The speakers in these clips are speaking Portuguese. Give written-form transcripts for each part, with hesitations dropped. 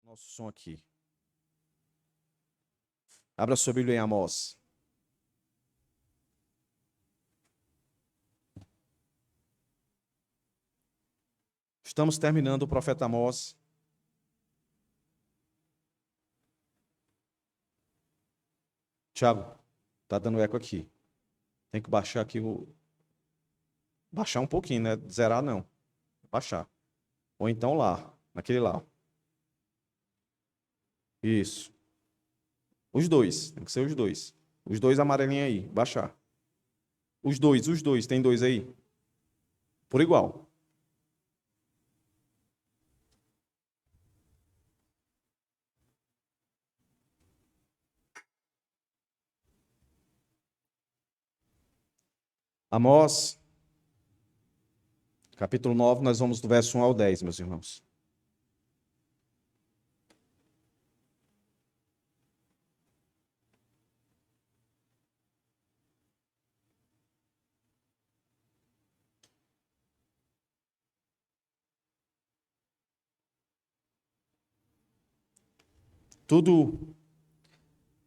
Nosso som aqui. Abra sua Bíblia em Amós. Estamos terminando o profeta Amós. Tiago, está dando eco aqui. Tem que baixar aqui o... Baixar um pouquinho, né? Zerar não. Baixar. Ou então lá, naquele lá. Isso. Os dois, tem que ser os dois. Os dois amarelinhos aí, baixar. Os dois. Tem dois aí? Por igual. Amós, capítulo 9, nós vamos do verso 1 ao 10, meus irmãos. Tudo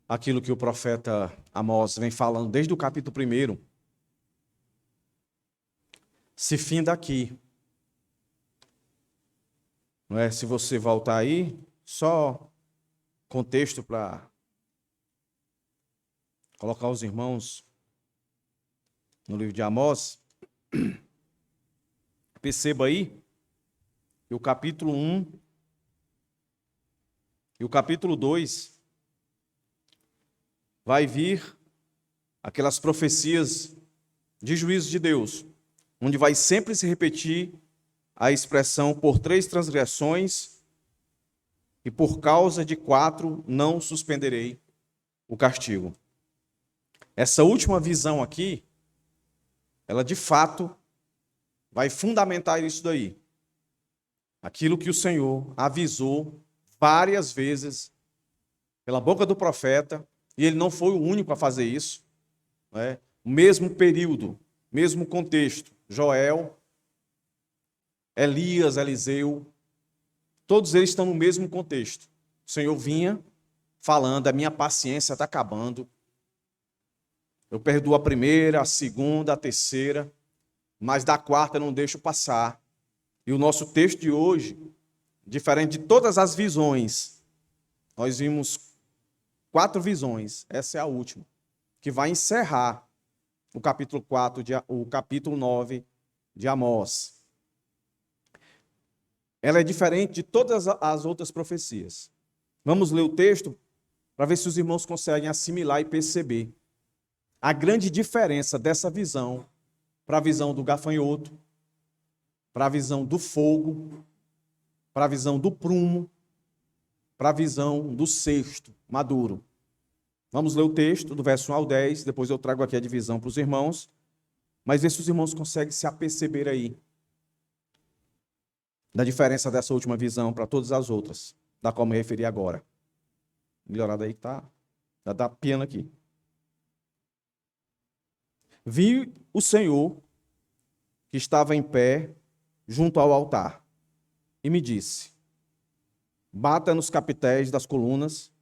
aquilo que o profeta Amós vem falando desde o capítulo 1 se finda aqui. Não é? Se você voltar aí, só contexto para colocar os irmãos no livro de Amós. Perceba aí que o capítulo 1 e o capítulo 2 vai vir aquelas profecias de juízo de Deus, onde vai sempre se repetir a expressão por 3 transgressões e por causa de 4 não suspenderei o castigo. Essa última visão aqui, ela de fato vai fundamentar isso daí. Aquilo que o Senhor avisou várias vezes pela boca do profeta, e ele não foi o único a fazer isso, né? O mesmo período, mesmo contexto, Joel, Elias, Eliseu, todos eles estão no mesmo contexto. O Senhor vinha falando, a minha paciência está acabando, eu perdoo a primeira, a segunda, a terceira, mas da quarta eu não deixo passar. E o nosso texto de hoje, diferente de todas as visões, nós vimos 4 visões, essa é a última, que vai encerrar o capítulo 9 de Amós. Ela é diferente de todas as outras profecias. Vamos ler o texto para ver se os irmãos conseguem assimilar e perceber a grande diferença dessa visão para a visão do gafanhoto, para a visão do fogo, para a visão do prumo, para a visão do cesto maduro. Vamos ler o texto do verso 1 ao 10, depois eu trago aqui a divisão para os irmãos, mas ver se os irmãos conseguem se aperceber aí da diferença dessa última visão para todas as outras, da qual me referi agora. Melhorado aí que tá, já dá piano aqui. Vi o Senhor que estava em pé junto ao altar e me disse: bata nos capitéis das colunas,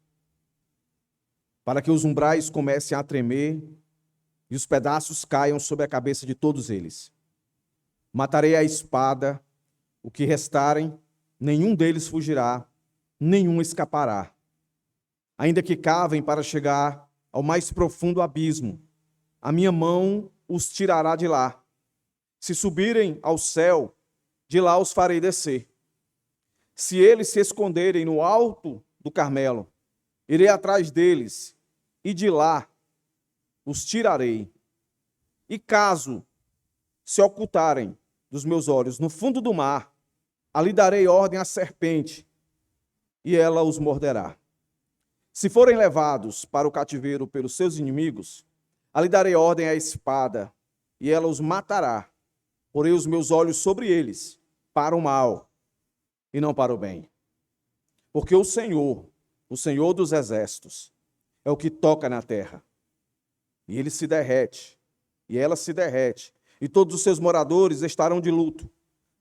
para que os umbrais comecem a tremer e os pedaços caiam sobre a cabeça de todos eles. Matarei a espada, o que restarem, nenhum deles fugirá, nenhum escapará. Ainda que cavem para chegar ao mais profundo abismo, a minha mão os tirará de lá. Se subirem ao céu, de lá os farei descer. Se eles se esconderem no alto do Carmelo, irei atrás deles, e de lá os tirarei. E caso se ocultarem dos meus olhos no fundo do mar, ali darei ordem à serpente, e ela os morderá. Se forem levados para o cativeiro pelos seus inimigos, ali darei ordem à espada, e ela os matará. Porei os meus olhos sobre eles, para o mal, e não para o bem. Porque o Senhor dos exércitos, é o que toca na terra. E ele se derrete, e ela se derrete, e todos os seus moradores estarão de luto.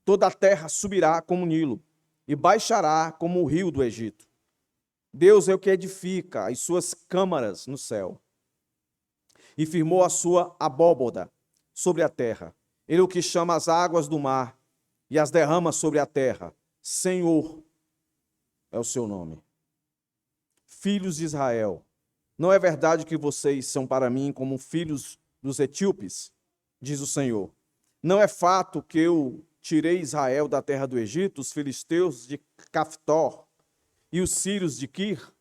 Toda a terra subirá como o Nilo, e baixará como o rio do Egito. Deus é o que edifica as suas câmaras no céu e firmou a sua abóboda sobre a terra. Ele é o que chama as águas do mar e as derrama sobre a terra. Senhor é o seu nome. Filhos de Israel, não é verdade que vocês são para mim como filhos dos etíopes? Diz o Senhor. Não é fato que eu tirei Israel da terra do Egito, os filisteus de Caftor e os sírios de Quir?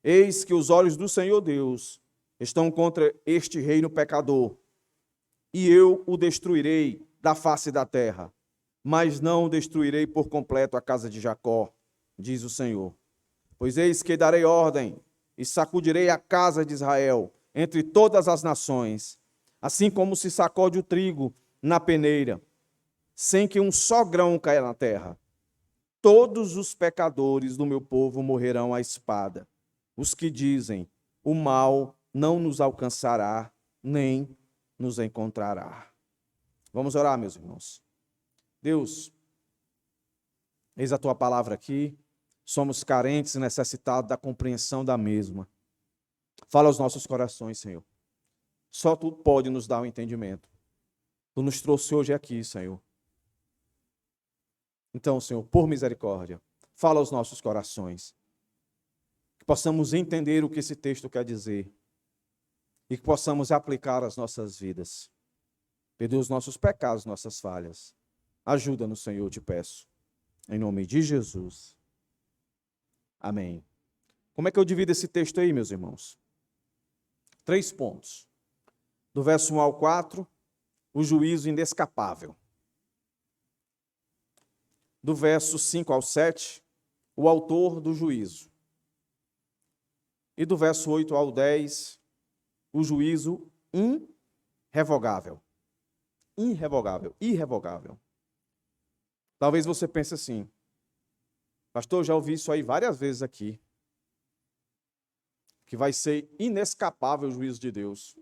Eis que os olhos do Senhor Deus estão contra este reino pecador, e eu o destruirei da face da terra, mas não destruirei por completo a casa de Jacó, diz o Senhor. Pois eis que darei ordem e sacudirei a casa de Israel entre todas as nações, assim como se sacode o trigo na peneira, sem que um só grão caia na terra. Todos os pecadores do meu povo morrerão à espada. Os que dizem, o mal não nos alcançará, nem nos encontrará. Vamos orar, meus irmãos. Deus, eis a tua palavra aqui. Somos carentes e necessitados da compreensão da mesma. Fala aos nossos corações, Senhor. Só tu pode nos dar o entendimento. Tu nos trouxe hoje aqui, Senhor. Então, Senhor, por misericórdia, fala aos nossos corações. Que possamos entender o que esse texto quer dizer. E que possamos aplicar às nossas vidas. Perdoa os nossos pecados, nossas falhas. Ajuda-nos, Senhor, eu te peço. Em nome de Jesus. Amém. Como é que eu divido esse texto aí, meus irmãos? 3 pontos. Do verso 1 ao 4, o juízo inescapável. Do verso 5 ao 7, o autor do juízo. E do verso 8 ao 10, o juízo irrevogável. Irrevogável, irrevogável. Talvez você pense assim, pastor, eu já ouvi isso aí várias vezes aqui, que vai ser inescapável o juízo de Deus.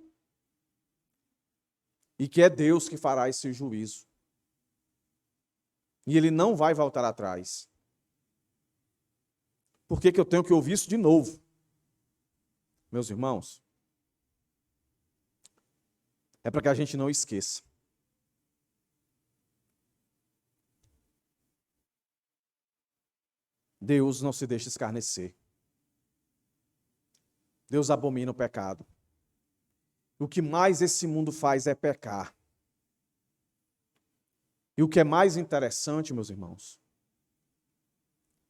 E que é Deus que fará esse juízo. E ele não vai voltar atrás. Por que eu tenho que ouvir isso de novo? Meus irmãos, é para que a gente não esqueça. Deus não se deixa escarnecer. Deus abomina o pecado. O que mais esse mundo faz é pecar. E o que é mais interessante, meus irmãos,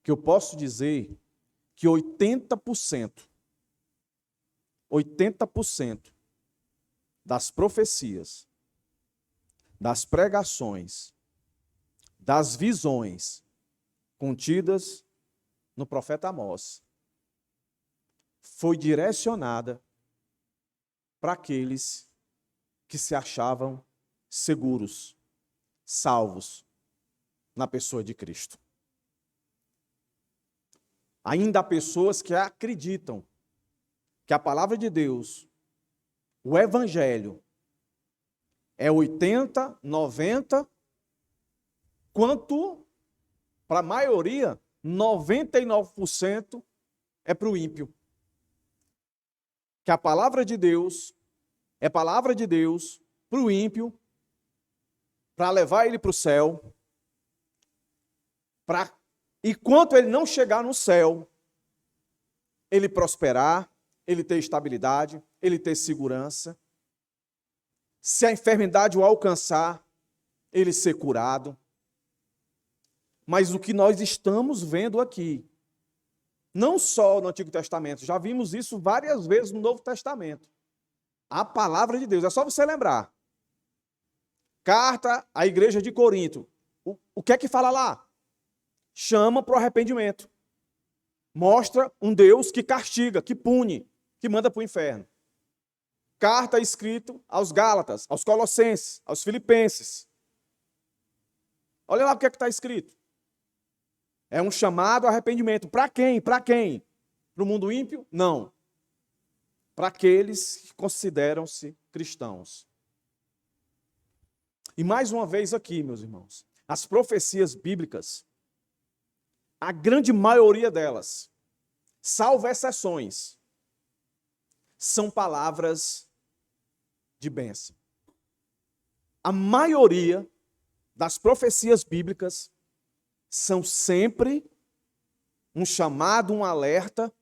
que eu posso dizer que 80% das profecias, das pregações, das visões contidas no profeta Amós, foi direcionada para aqueles que se achavam seguros, salvos na pessoa de Cristo. Ainda há pessoas que acreditam que a palavra de Deus, o Evangelho, é 80, 90, quanto para a maioria, 99% é para o ímpio. Que a palavra de Deus é palavra de Deus para o ímpio, para levar ele para o céu, e quanto ele não chegar no céu, ele prosperar, ele ter estabilidade, ele ter segurança. Se a enfermidade o alcançar, ele ser curado. Mas o que nós estamos vendo aqui, não só no Antigo Testamento, já vimos isso várias vezes no Novo Testamento. A palavra de Deus, é só você lembrar. Carta à igreja de Corinto. O que é que fala lá? Chama para o arrependimento. Mostra um Deus que castiga, que pune, que manda para o inferno. Carta escrita aos Gálatas, aos Colossenses, aos Filipenses. Olha lá o que é que está escrito. É um chamado ao arrependimento. Para quem? Para quem? Para o mundo ímpio? Não. Para aqueles que consideram-se cristãos. E mais uma vez aqui, meus irmãos, as profecias bíblicas, a grande maioria delas, salvo exceções, são palavras de bênção. A maioria das profecias bíblicas são sempre um chamado, um alerta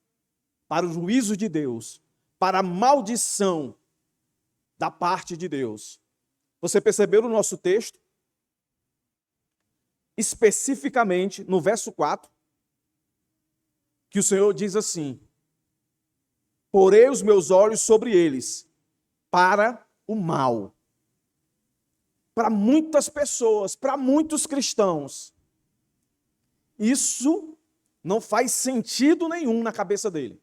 para o juízo de Deus, para a maldição da parte de Deus. Você percebeu no nosso texto? Especificamente no verso 4, que o Senhor diz assim: porei os meus olhos sobre eles, para o mal. Para muitas pessoas, para muitos cristãos, isso não faz sentido nenhum na cabeça dele.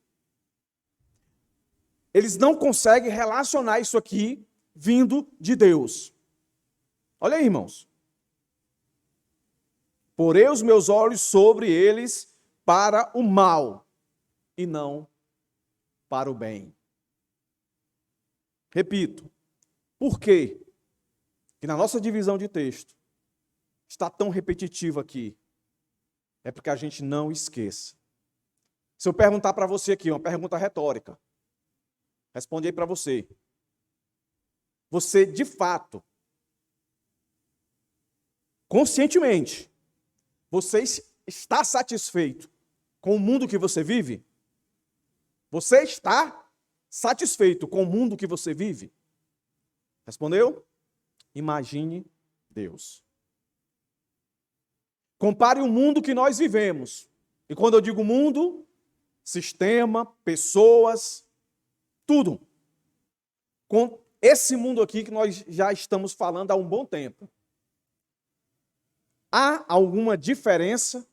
Eles não conseguem relacionar isso aqui vindo de Deus. Olha aí, irmãos. Porei os meus olhos sobre eles para o mal e não para o bem. Repito, por quê que na nossa divisão de texto está tão repetitivo aqui? É porque a gente não esqueça. Se eu perguntar para você aqui, uma pergunta retórica, responde aí para você. Você, de fato, conscientemente, você está satisfeito com o mundo que você vive? Você está satisfeito com o mundo que você vive? Respondeu? Imagine Deus. Compare o mundo que nós vivemos. E quando eu digo mundo, sistema, pessoas, tudo. Com esse mundo aqui que nós já estamos falando há um bom tempo. Há alguma diferença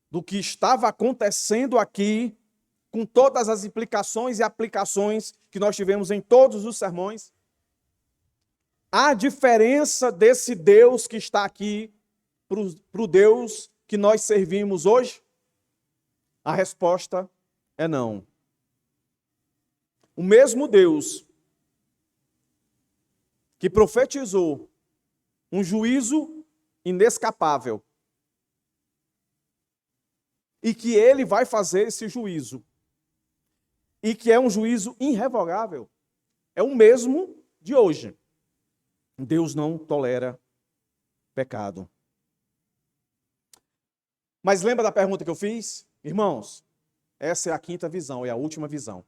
do que estava acontecendo aqui, com todas as implicações e aplicações que nós tivemos em todos os sermões? Há diferença desse Deus que está aqui para o Deus que nós servimos hoje? A resposta é não. O mesmo Deus que profetizou um juízo inescapável e que ele vai fazer esse juízo e que é um juízo irrevogável, é o mesmo de hoje. Deus não tolera pecado. Mas lembra da pergunta que eu fiz? Irmãos, essa é a quinta visão, é a última visão.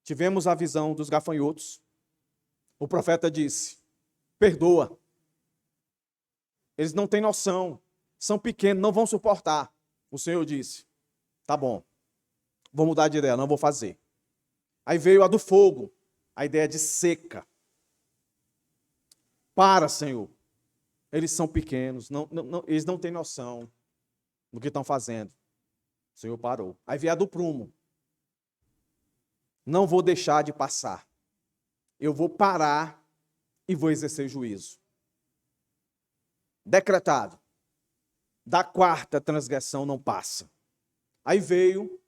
Tivemos a visão dos gafanhotos. O profeta disse: perdoa. Eles não têm noção, são pequenos, não vão suportar. O Senhor disse: tá bom, vou mudar de ideia, não vou fazer. Aí veio a do fogo, a ideia de seca. Para, Senhor. Eles são pequenos, eles não têm noção do que estão fazendo. O Senhor parou. Aí veio a do prumo. Não vou deixar de passar. Eu vou parar e vou exercer juízo. Decretado. Da quarta transgressão não passa. Aí veio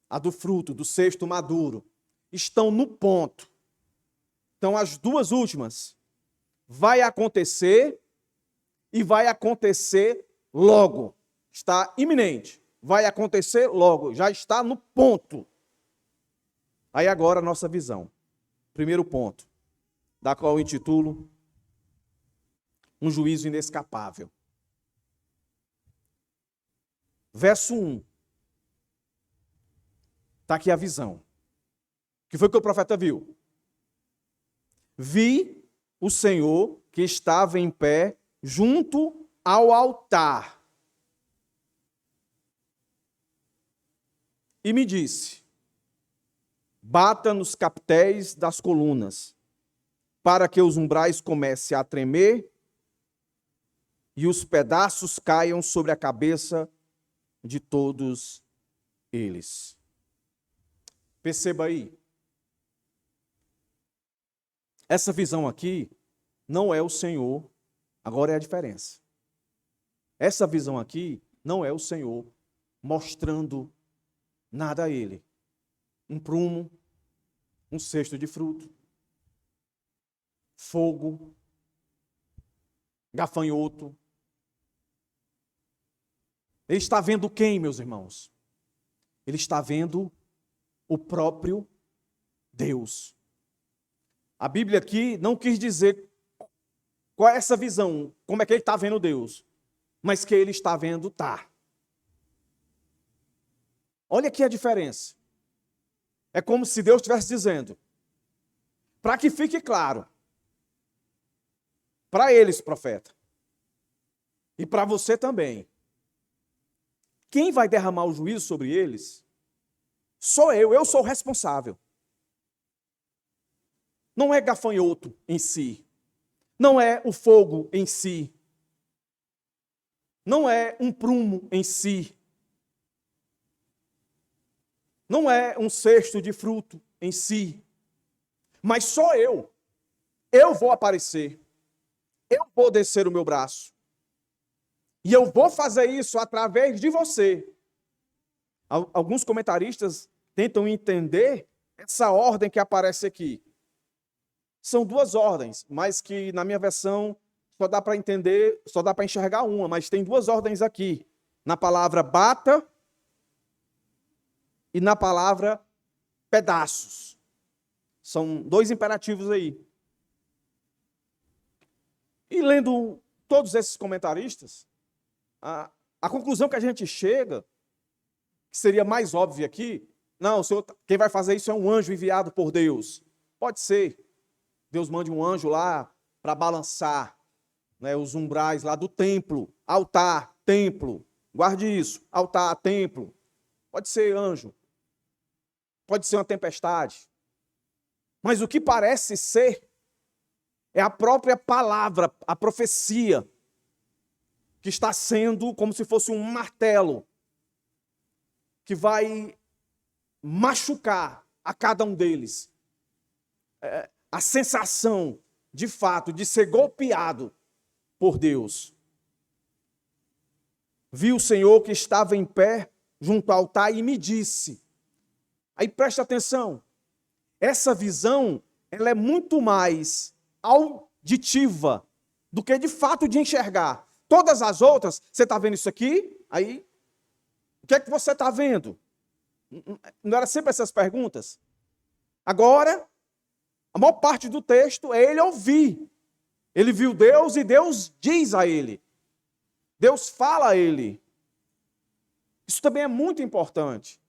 a do fruto, do cesto maduro. Estão no ponto. Então, as duas últimas. Vai acontecer e vai acontecer logo. Está iminente. Vai acontecer logo. Já está no ponto. Aí agora a nossa visão. Primeiro ponto, da qual eu intitulo um juízo inescapável. Verso 1. Está aqui a visão. O que foi que o profeta viu? Vi o Senhor que estava em pé junto ao altar. E me disse: bata nos capitéis das colunas, para que os umbrais comecem a tremer e os pedaços caiam sobre a cabeça de todos eles. Perceba aí. Essa visão aqui não é o Senhor, agora é a diferença. Essa visão aqui não é o Senhor mostrando nada a ele. Um prumo, um cesto de fruto, fogo, gafanhoto. Ele está vendo quem, meus irmãos? ele está vendo o próprio Deus. A Bíblia aqui não quis dizer qual é essa visão, como é que ele está vendo Deus, mas que ele está vendo, tá. Olha aqui a diferença. É como se Deus estivesse dizendo, para que fique claro, para eles, profeta, e para você também, quem vai derramar o juízo sobre eles sou eu sou o responsável. Não é gafanhoto em si, não é o fogo em si, não é um prumo em si, não é um cesto de fruto em si, mas só eu vou aparecer, eu vou descer o meu braço, e eu vou fazer isso através de você. Alguns comentaristas tentam entender essa ordem que aparece aqui. São duas ordens, mas que na minha versão só dá para entender, só dá para enxergar uma, mas tem duas ordens aqui. Na palavra bata e na palavra pedaços. São dois imperativos aí. E lendo todos esses comentaristas, a conclusão que a gente chega, que seria mais óbvia aqui, não, quem vai fazer isso é um anjo enviado por Deus. Pode ser. Deus mande um anjo lá para balançar, né, os umbrais lá do templo, altar, templo. Guarde isso, altar, templo. Pode ser anjo. Pode ser uma tempestade. Mas o que parece ser é a própria palavra, a profecia, que está sendo como se fosse um martelo, que vai machucar a cada um deles. A sensação, de fato, de ser golpeado por Deus. Vi o Senhor que estava em pé junto ao altar e me disse. Aí preste atenção, essa visão, ela é muito mais auditiva do que de fato de enxergar. Todas as outras, você está vendo isso aqui? Aí, o que é que você está vendo? Não era sempre essas perguntas? Agora, a maior parte do texto é ele ouvir. Ele viu Deus e Deus diz a ele. Deus fala a ele. Isso também é muito importante,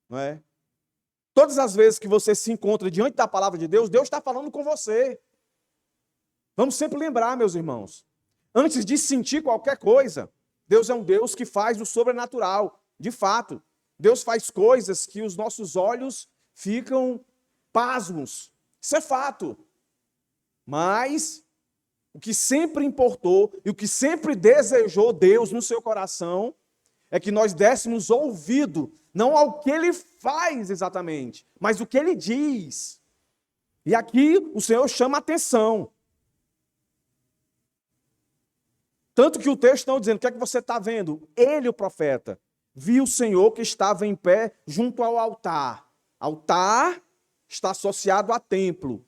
não é? Todas as vezes que você se encontra diante da palavra de Deus, Deus está falando com você. Vamos sempre lembrar, meus irmãos, antes de sentir qualquer coisa, Deus é um Deus que faz o sobrenatural. De fato, Deus faz coisas que os nossos olhos ficam pasmos. Isso é fato. Mas o que sempre importou e o que sempre desejou Deus no seu coração é que nós dessemos ouvido, não ao que ele faz exatamente, mas o que ele diz. E aqui o Senhor chama a atenção. Tanto que o texto está dizendo, o que é que você está vendo? Ele, o profeta, viu o Senhor que estava em pé junto ao altar. Altar está associado a templo.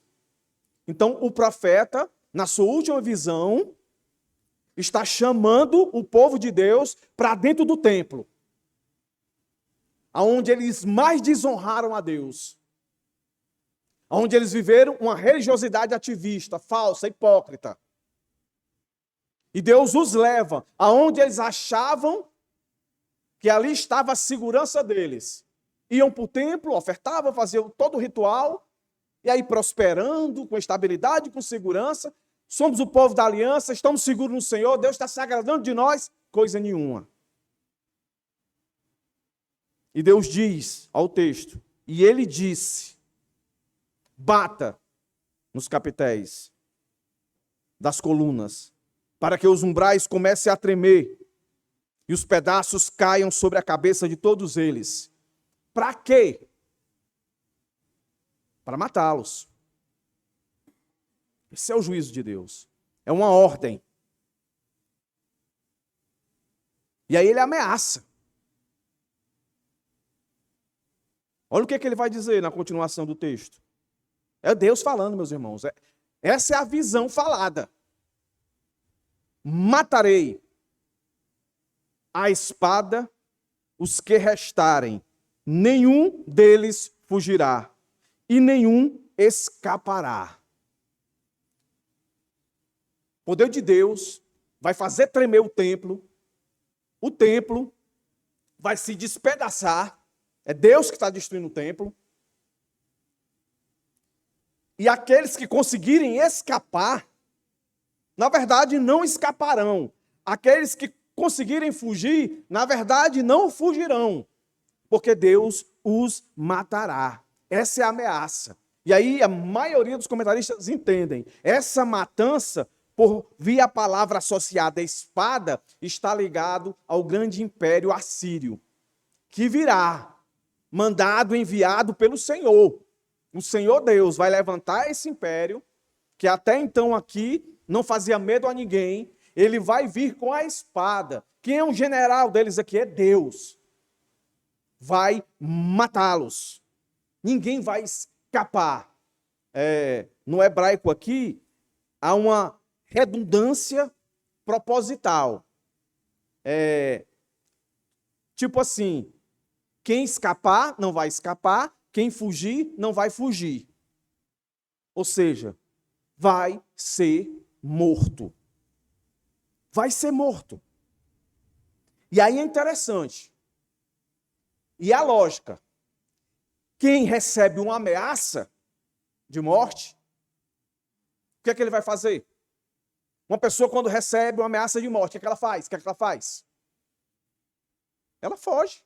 Então, o profeta, na sua última visão, está chamando o povo de Deus para dentro do templo, aonde eles mais desonraram a Deus, aonde eles viveram uma religiosidade ativista, falsa, hipócrita. E Deus os leva aonde eles achavam que ali estava a segurança deles. Iam para o templo, ofertavam, faziam todo o ritual, e aí prosperando, com estabilidade, com segurança. Somos o povo da aliança, estamos seguros no Senhor, Deus está se agradando de nós, coisa nenhuma. E Deus diz ao texto, e ele disse, bata nos capitéis das colunas, para que os umbrais comecem a tremer e os pedaços caiam sobre a cabeça de todos eles. Para quê? Para matá-los. Esse é o juízo de Deus. É uma ordem. E aí ele ameaça. Olha o que ele vai dizer na continuação do texto. É Deus falando, meus irmãos. Essa é a visão falada. Matarei a espada os que restarem nenhum deles fugirá, e nenhum escapará. O poder de Deus vai fazer tremer o templo vai se despedaçar, é Deus que está destruindo o templo, e aqueles que conseguirem escapar, na verdade não escaparão. Aqueles que conseguirem fugir, na verdade não fugirão, porque Deus os matará. Essa é a ameaça. E aí a maioria dos comentaristas entendem. Essa matança, por via palavra associada à espada, está ligado ao grande império assírio, que virá, mandado, enviado pelo Senhor. O Senhor Deus vai levantar esse império, que até então aqui não fazia medo a ninguém. Ele vai vir com a espada. Quem é um general deles aqui é Deus. Vai matá-los. Ninguém vai escapar. No hebraico aqui, há uma redundância proposital. Tipo assim, quem escapar não vai escapar, quem fugir não vai fugir. Ou seja, vai ser morto. Vai ser morto. E aí é interessante. E a lógica. Quem recebe uma ameaça de morte, o que é que ele vai fazer? Uma pessoa, quando recebe uma ameaça de morte, o que é que ela faz? O que é que ela faz? Ela foge.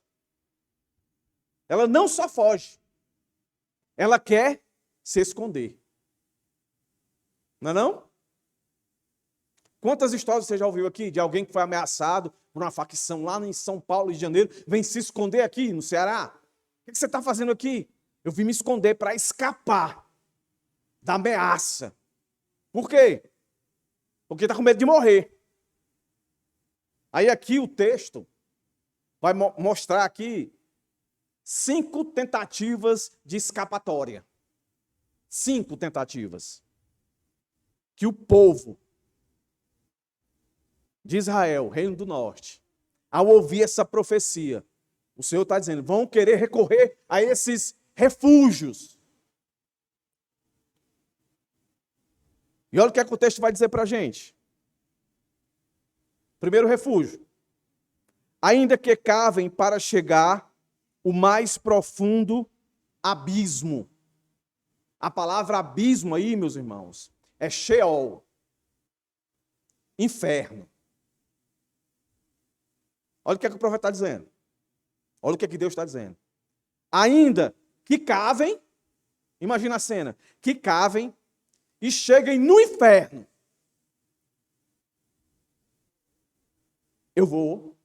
Ela não só foge, ela quer se esconder. Não é não? Quantas histórias você já ouviu aqui de alguém que foi ameaçado por uma facção lá em São Paulo, Rio de Janeiro, vem se esconder aqui no Ceará? O que você está fazendo aqui? Eu vim me esconder para escapar da ameaça. Por quê? Porque está com medo de morrer. Aí aqui o texto vai mostrar aqui 5 tentativas de escapatória. 5 tentativas. Que o povo de Israel, Reino do Norte, ao ouvir essa profecia, o Senhor está dizendo, vão querer recorrer a esses refúgios. E olha o que o texto vai dizer para a gente. Primeiro refúgio. Ainda que cavem para chegar o mais profundo abismo. A palavra abismo aí, meus irmãos, é Sheol. Inferno. Olha o que o profeta está dizendo. Olha o que Deus está dizendo. Ainda que cavem, imagina a cena, que cavem e cheguem no inferno. Eu vou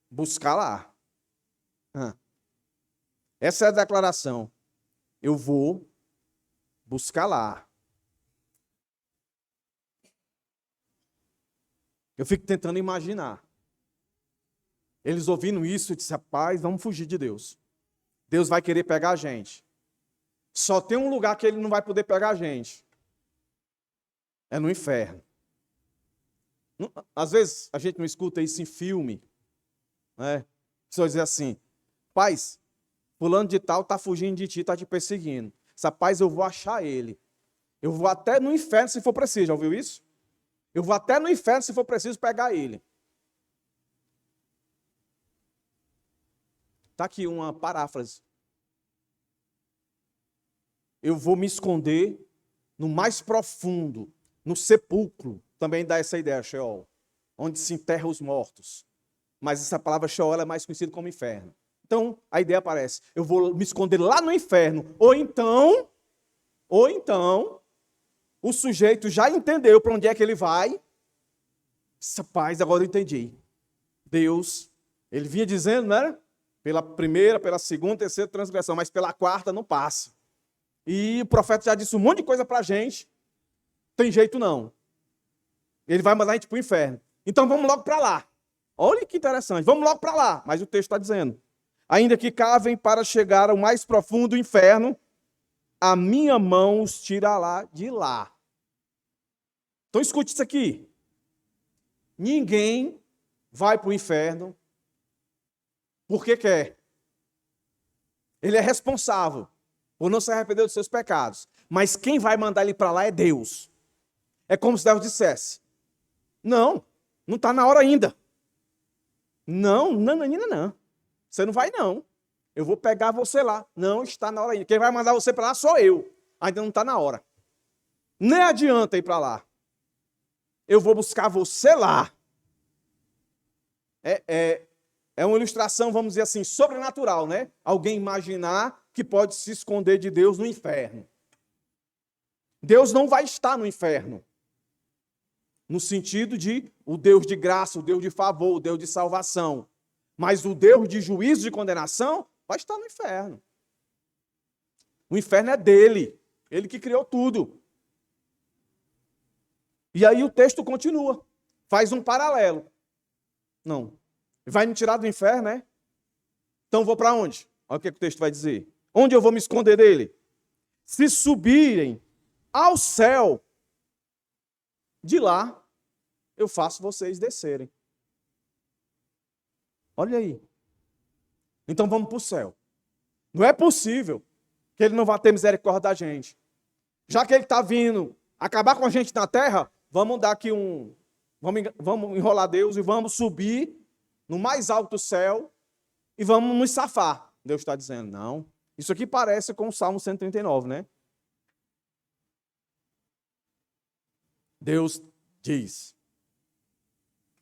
buscar lá. Essa é a declaração. Eu vou buscar lá. Eu fico tentando imaginar. Eles ouvindo isso e disseram, rapaz, vamos fugir de Deus. Deus vai querer pegar a gente. Só tem um lugar que ele não vai poder pegar a gente. É no inferno. Às vezes a gente não escuta isso em filme. Né? Pessoas dizem assim, paz, fulano de tal está fugindo de ti, está te perseguindo. Rapaz, eu vou achar ele. Eu vou até no inferno se for preciso. Já ouviu isso? Eu vou até no inferno se for preciso pegar ele. Está aqui uma paráfrase. Eu vou me esconder no mais profundo, no sepulcro. Também dá essa ideia, Sheol. Onde se enterra os mortos. Mas essa palavra Sheol é mais conhecida como inferno. Então, a ideia aparece. Eu vou me esconder lá no inferno. Ou então, o sujeito já entendeu para onde é que ele vai. Rapaz, agora eu entendi. Deus, ele vinha dizendo, não era? Pela primeira, pela segunda, terceira transgressão, mas pela quarta não passa. E o profeta já disse um monte de coisa para a gente. Tem jeito não. Ele vai mandar a gente para o inferno. Então vamos logo para lá. Olha que interessante. Vamos logo para lá. Mas o texto está dizendo. Ainda que cavem para chegar ao mais profundo inferno, a minha mão os tirará de lá. Então escute isso aqui. Ninguém vai para o inferno porque quer. Ele é responsável por não se arrepender dos seus pecados. Mas quem vai mandar ele para lá é Deus. É como se Deus dissesse: não está na hora ainda. Não, ainda não. Você não vai não. Eu vou pegar você lá. Não está na hora ainda. Quem vai mandar você para lá sou eu. Ainda não está na hora. Nem adianta ir para lá. Eu vou buscar você lá. É uma ilustração, vamos dizer assim, sobrenatural, né? Alguém imaginar que pode se esconder de Deus no inferno. Deus não vai estar no inferno. No sentido de o Deus de graça, o Deus de favor, o Deus de salvação. Mas o Deus de juízo e de condenação vai estar no inferno. O inferno é dele. Ele que criou tudo. E aí o texto continua. Faz um paralelo. Não. Vai me tirar do inferno, né? Então vou para onde? Olha o que o texto vai dizer. Onde eu vou me esconder dele? Se subirem ao céu, de lá eu faço vocês descerem. Olha aí. Então vamos para o céu. Não é possível que ele não vá ter misericórdia da gente. Já que ele está vindo acabar com a gente na terra, vamos dar aqui vamos enrolar Deus e vamos subir no mais alto céu e vamos nos safar. Deus está dizendo, não. Isso aqui parece com o Salmo 139, né? Deus diz: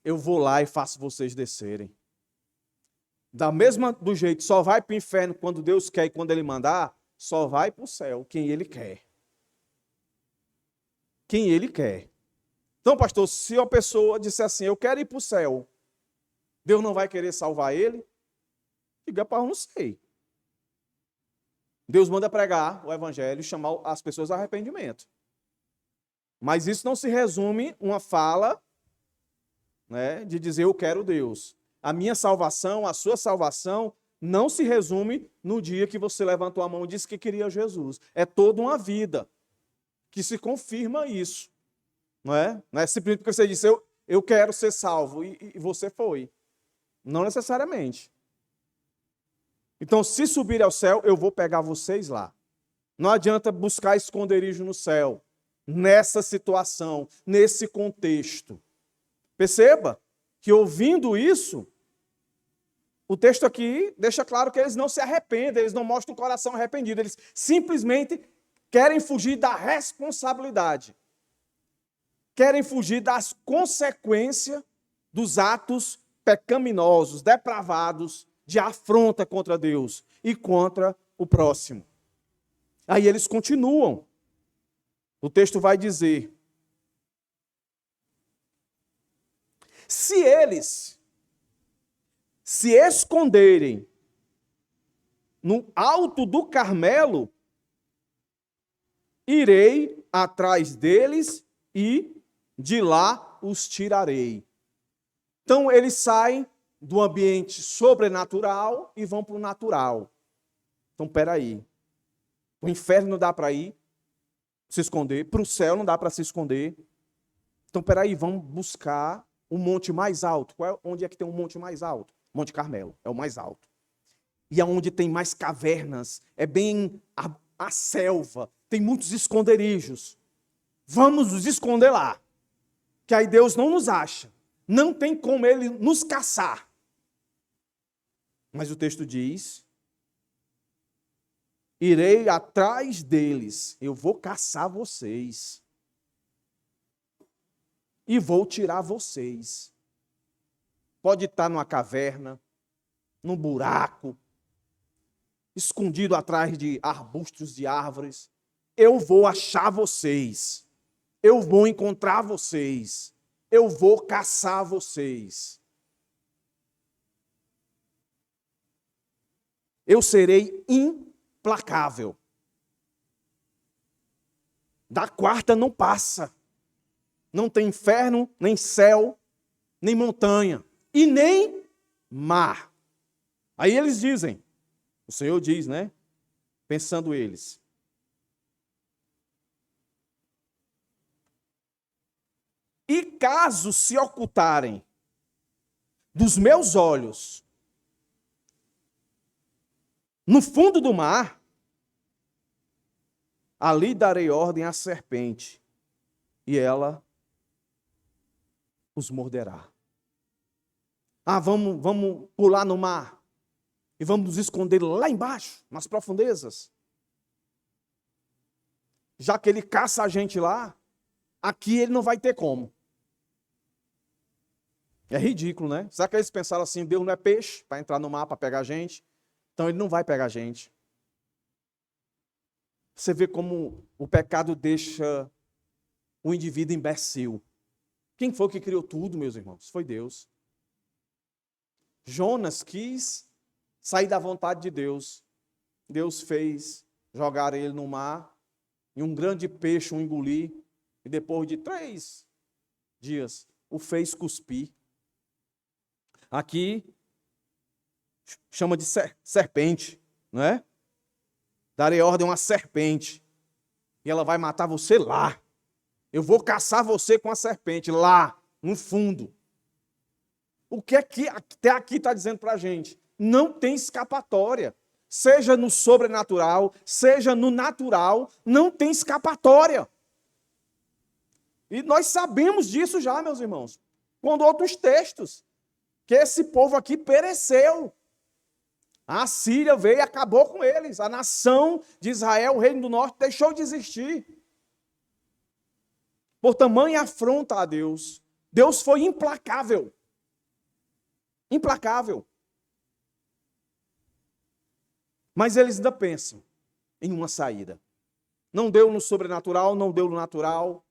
eu vou lá e faço vocês descerem. Do jeito, só vai para o inferno quando Deus quer e quando Ele mandar, só vai para o céu quem Ele quer. Quem Ele quer. Então, pastor, se uma pessoa disser assim, eu quero ir para o céu, Deus não vai querer salvar ele? Diga para eu não sei. Deus manda pregar o evangelho e chamar as pessoas ao arrependimento. Mas isso não se resume uma fala, né, de dizer eu quero Deus. A minha salvação, a sua salvação, não se resume no dia que você levantou a mão e disse que queria Jesus. É toda uma vida que se confirma isso. Não é? Não é simplesmente porque você disse eu quero ser salvo e você foi. Não necessariamente. Então, se subir ao céu, eu vou pegar vocês lá. Não adianta buscar esconderijo no céu, nessa situação, nesse contexto. Perceba que ouvindo isso, o texto aqui deixa claro que eles não se arrependem, eles não mostram o coração arrependido, eles simplesmente querem fugir da responsabilidade. Querem fugir das consequências dos atos pecaminosos, depravados, de afronta contra Deus e contra o próximo. Aí eles continuam. O texto vai dizer: se eles se esconderem no alto do Carmelo, irei atrás deles e de lá os tirarei. Então eles saem do ambiente sobrenatural e vão para o natural. Então, peraí. O inferno não dá para ir se esconder, para o céu não dá para se esconder. Então, peraí, vamos buscar um monte mais alto. Onde é que tem um monte mais alto? Monte Carmelo, é o mais alto. E aonde tem mais cavernas, é bem a selva, tem muitos esconderijos. Vamos nos esconder lá, que aí Deus não nos acha. Não tem como Ele nos caçar. Mas o texto diz: irei atrás deles, eu vou caçar vocês. E vou tirar vocês. Pode estar numa caverna, num buraco, escondido atrás de arbustos de árvores. Eu vou achar vocês. Eu vou encontrar vocês. Eu vou caçar vocês. Eu serei implacável. Da quarta não passa. Não tem inferno, nem céu, nem montanha, e nem mar. Aí eles dizem, o Senhor diz, né? Pensando eles: e caso se ocultarem dos meus olhos, No fundo do mar, ali darei ordem à serpente, e ela os morderá. Ah, vamos pular no mar e vamos nos esconder lá embaixo, nas profundezas. Já que ele caça a gente lá, aqui ele não vai ter como. É ridículo, né? Será que eles pensaram assim, Deus não é peixe para entrar no mar, para pegar a gente? Então ele não vai pegar a gente. Você vê como o pecado deixa o indivíduo imbecil. Quem foi que criou tudo, meus irmãos? Foi Deus. Jonas quis sair da vontade de Deus. Deus fez jogar ele no mar, e um grande peixe o engolir, e depois de 3 dias o fez cuspir. Aqui chama de serpente, não é? Darei ordem a uma serpente, e ela vai matar você lá. Eu vou caçar você com a serpente lá, no fundo. O que é que até aqui está dizendo para a gente? Não tem escapatória. Seja no sobrenatural, seja no natural, não tem escapatória. E nós sabemos disso já, meus irmãos. Quando outros textos, que esse povo aqui pereceu. A Síria veio e acabou com eles. A nação de Israel, o reino do norte, deixou de existir. Por tamanha afronta a Deus. Deus foi implacável. Implacável. Mas eles ainda pensam em uma saída. Não deu no sobrenatural, não deu no natural.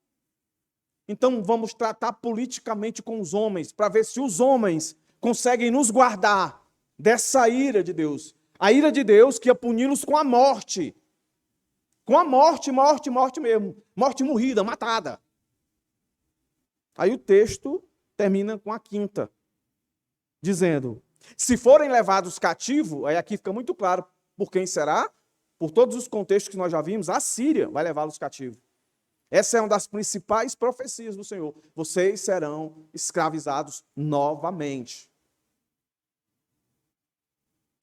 Então vamos tratar politicamente com os homens, para ver se os homens conseguem nos guardar dessa ira de Deus. A ira de Deus que ia puni-los com a morte. Com a morte, morte mesmo. Morte morrida, matada. Aí o texto termina com a quinta, dizendo: se forem levados cativos, aí aqui fica muito claro por quem será, por todos os contextos que nós já vimos, a Síria vai levá-los cativos. Essa é uma das principais profecias do Senhor. Vocês serão escravizados novamente.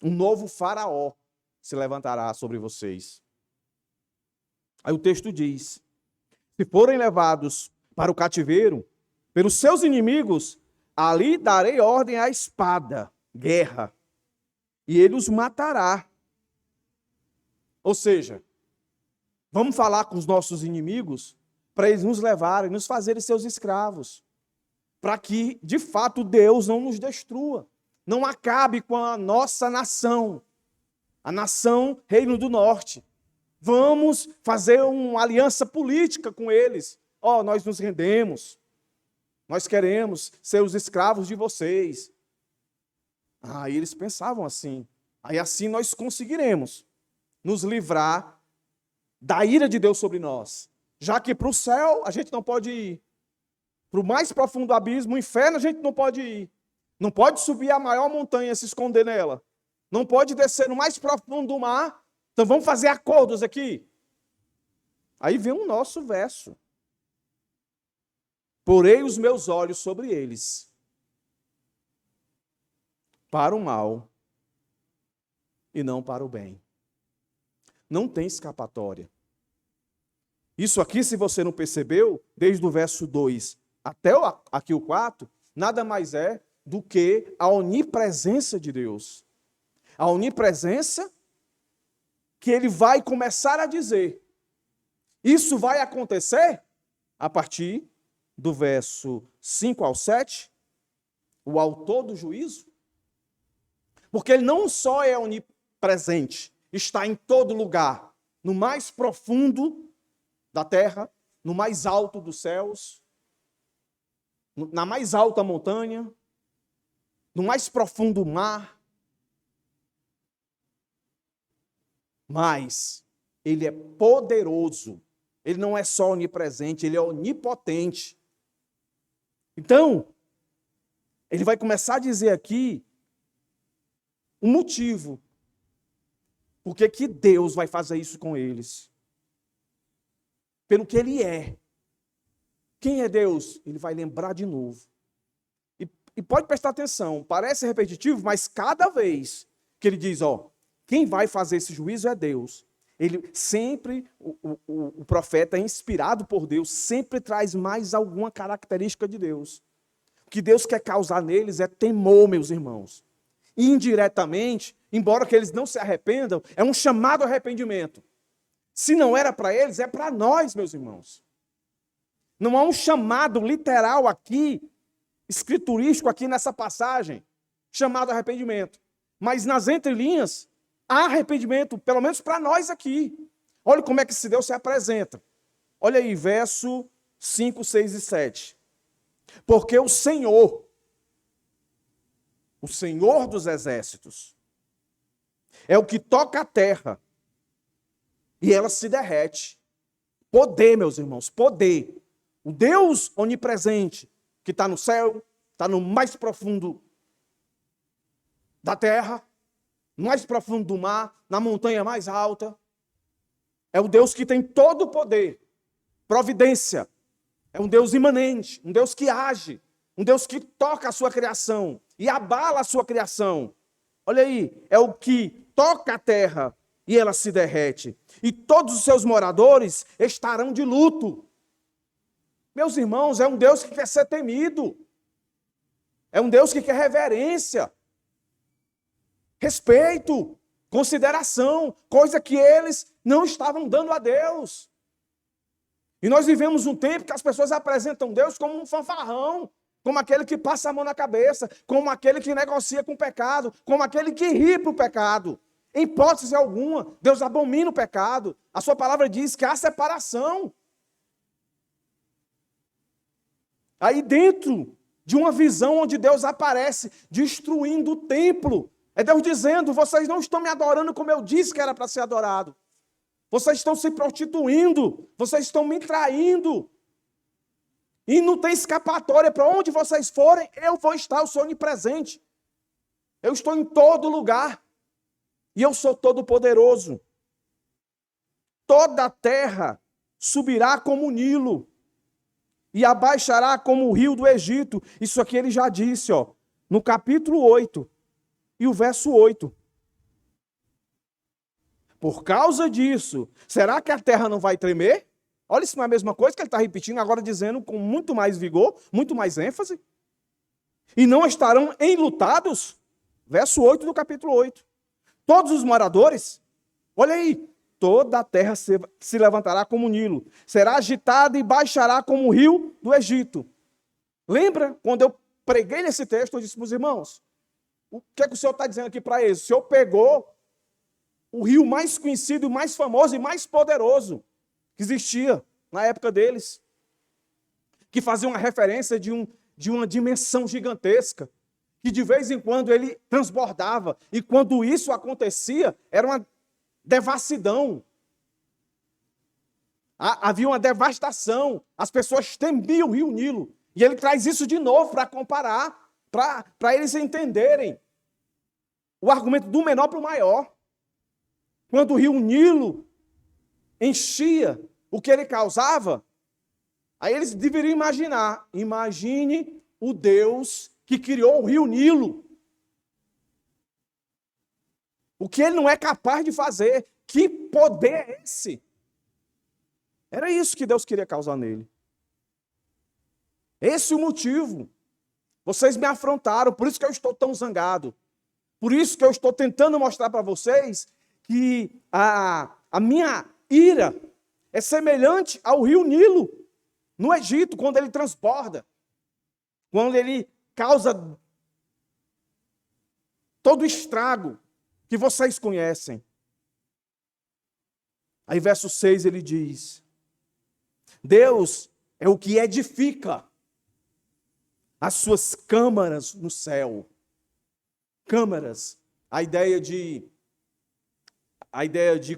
Um novo faraó se levantará sobre vocês. Aí o texto diz: se forem levados para o cativeiro, pelos seus inimigos, ali darei ordem à espada, guerra, e ele os matará. Ou seja, vamos falar com os nossos inimigos para eles nos levarem, nos fazerem seus escravos, para que, de fato, Deus não nos destrua, não acabe com a nossa nação, a nação Reino do Norte. Vamos fazer uma aliança política com eles. Nós nos rendemos, nós queremos ser os escravos de vocês. Aí eles pensavam assim. Aí assim nós conseguiremos nos livrar da ira de Deus sobre nós. Já que para o céu a gente não pode ir. Para o mais profundo abismo, o inferno, a gente não pode ir. Não pode subir a maior montanha e se esconder nela. Não pode descer no mais profundo do mar. Então vamos fazer acordos aqui. Aí vem o nosso verso. Porei os meus olhos sobre eles, para o mal e não para o bem. Não tem escapatória. Isso aqui, se você não percebeu, desde o verso 2 até aqui o 4, nada mais é do que a onipresença de Deus. A onipresença que ele vai começar a dizer. Isso vai acontecer a partir do verso 5 ao 7, o autor do juízo. Porque ele não só é onipresente, está em todo lugar, no mais profundo da terra, no mais alto dos céus, na mais alta montanha, no mais profundo mar. Mas ele é poderoso. Ele não é só onipresente, ele é onipotente. Então, ele vai começar a dizer aqui um motivo. Por que Deus vai fazer isso com eles? Pelo que ele é. Quem é Deus? Ele vai lembrar de novo. E pode prestar atenção, parece repetitivo, mas cada vez que ele diz, Quem vai fazer esse juízo é Deus. Ele sempre, o profeta é inspirado por Deus, sempre traz mais alguma característica de Deus. O que Deus quer causar neles é temor, meus irmãos. E indiretamente, embora que eles não se arrependam, é um chamado ao arrependimento. Se não era para eles, é para nós, meus irmãos. Não há um chamado literal aqui, escriturístico aqui nessa passagem, chamado arrependimento. Mas nas entrelinhas, há arrependimento, pelo menos para nós aqui. Olha como é que esse Deus se apresenta. Olha aí, verso 5, 6 e 7. Porque o Senhor dos exércitos, é o que toca a terra e ela se derrete. Poder, meus irmãos, poder. O Deus onipresente, que está no céu, está no mais profundo da terra, no mais profundo do mar, na montanha mais alta. É o Deus que tem todo o poder, providência. É um Deus imanente, um Deus que age, um Deus que toca a sua criação e abala a sua criação. Olha aí, é o que toca a terra e ela se derrete. E todos os seus moradores estarão de luto. Meus irmãos, é um Deus que quer ser temido. É um Deus que quer reverência, respeito, consideração, coisa que eles não estavam dando a Deus. E nós vivemos um tempo que as pessoas apresentam Deus como um fanfarrão, como aquele que passa a mão na cabeça, como aquele que negocia com o pecado, como aquele que ri para o pecado. Em hipótese alguma, Deus abomina o pecado. A sua palavra diz que há separação. Aí dentro de uma visão onde Deus aparece destruindo o templo, é Deus dizendo, vocês não estão me adorando como eu disse que era para ser adorado. Vocês estão se prostituindo, vocês estão me traindo. E não tem escapatória, para onde vocês forem, eu vou estar, eu sou onipresente. Eu estou em todo lugar. E eu sou todo poderoso. Toda a terra subirá como o Nilo e abaixará como o rio do Egito. Isso aqui ele já disse, ó, no capítulo 8 e o verso 8. Por causa disso, será que a terra não vai tremer? Olha, isso não é a mesma coisa que ele está repetindo, agora dizendo com muito mais vigor, muito mais ênfase. E não estarão enlutados? Verso 8 do capítulo 8. Todos os moradores, olha aí, toda a terra se levantará como o Nilo, será agitada e baixará como o rio do Egito. Lembra, quando eu preguei nesse texto, eu disse para os irmãos, o que é que o Senhor está dizendo aqui para eles? O Senhor pegou o rio mais conhecido, mais famoso e mais poderoso que existia na época deles, que fazia uma referência de uma dimensão gigantesca, que de vez em quando ele transbordava, e quando isso acontecia, era uma devassidão. Havia uma devastação, as pessoas temiam o rio Nilo, e ele traz isso de novo para comparar, para eles entenderem o argumento do menor para o maior. Quando o rio Nilo enchia o que ele causava, aí eles deveriam imaginar, imagine o Deus que criou o rio Nilo. O que ele não é capaz de fazer, que poder é esse? Era isso que Deus queria causar nele. Esse é o motivo. Vocês me afrontaram, por isso que eu estou tão zangado. Por isso que eu estou tentando mostrar para vocês que a minha ira é semelhante ao rio Nilo, no Egito, quando ele transborda, quando ele causa todo o estrago que vocês conhecem. Aí verso 6 ele diz, Deus é o que edifica as suas câmaras no céu. Câmaras, a ideia de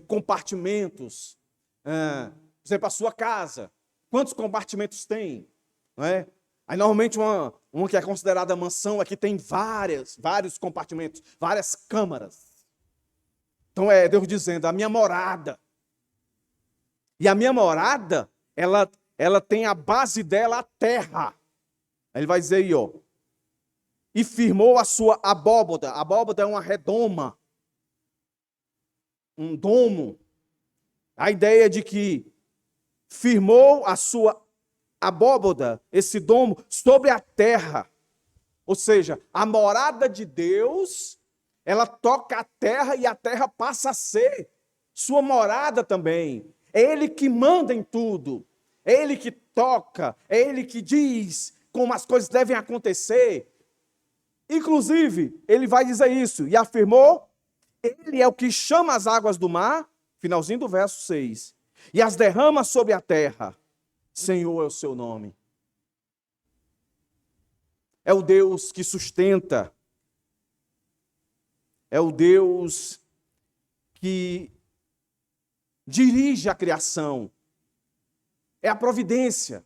compartimentos. Por exemplo, a sua casa. Quantos compartimentos tem? Não é? Aí, normalmente, uma que é considerada mansão, aqui tem vários compartimentos, várias câmaras. Então, é Deus dizendo, a minha morada. E a minha morada, ela tem a base dela a terra. Aí ele vai dizer aí, ó. E firmou a sua abóboda. A abóboda é uma redoma. um domo. A ideia de que firmou a sua abóboda, esse domo, sobre a terra. Ou seja, a morada de Deus, ela toca a terra e a terra passa a ser sua morada também. É Ele que manda em tudo. É Ele que toca. É Ele que diz como as coisas devem acontecer. Inclusive, Ele vai dizer isso. E afirmou, Ele é o que chama as águas do mar, finalzinho do verso 6, e as derrama sobre a terra. Senhor é o seu nome. É o Deus que sustenta. É o Deus que dirige a criação. É a providência.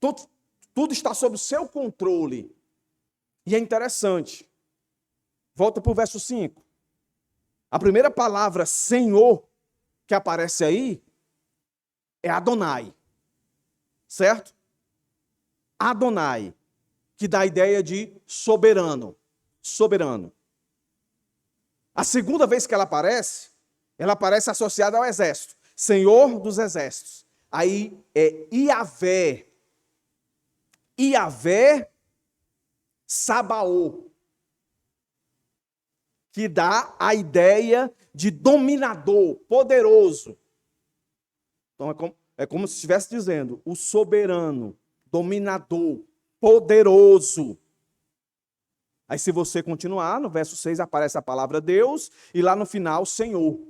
Tudo está sob o seu controle. E é interessante. Volta para o verso 5. A primeira palavra Senhor que aparece aí é Adonai. Certo? Adonai, que dá a ideia de soberano. Soberano. A segunda vez que ela aparece associada ao exército. Senhor dos exércitos. Aí é Iavé. Iavé Sabaô. Que dá a ideia de dominador, poderoso. Então é como se estivesse dizendo, o soberano, dominador, poderoso. Aí se você continuar, no verso 6 aparece a palavra Deus, e lá no final, Senhor.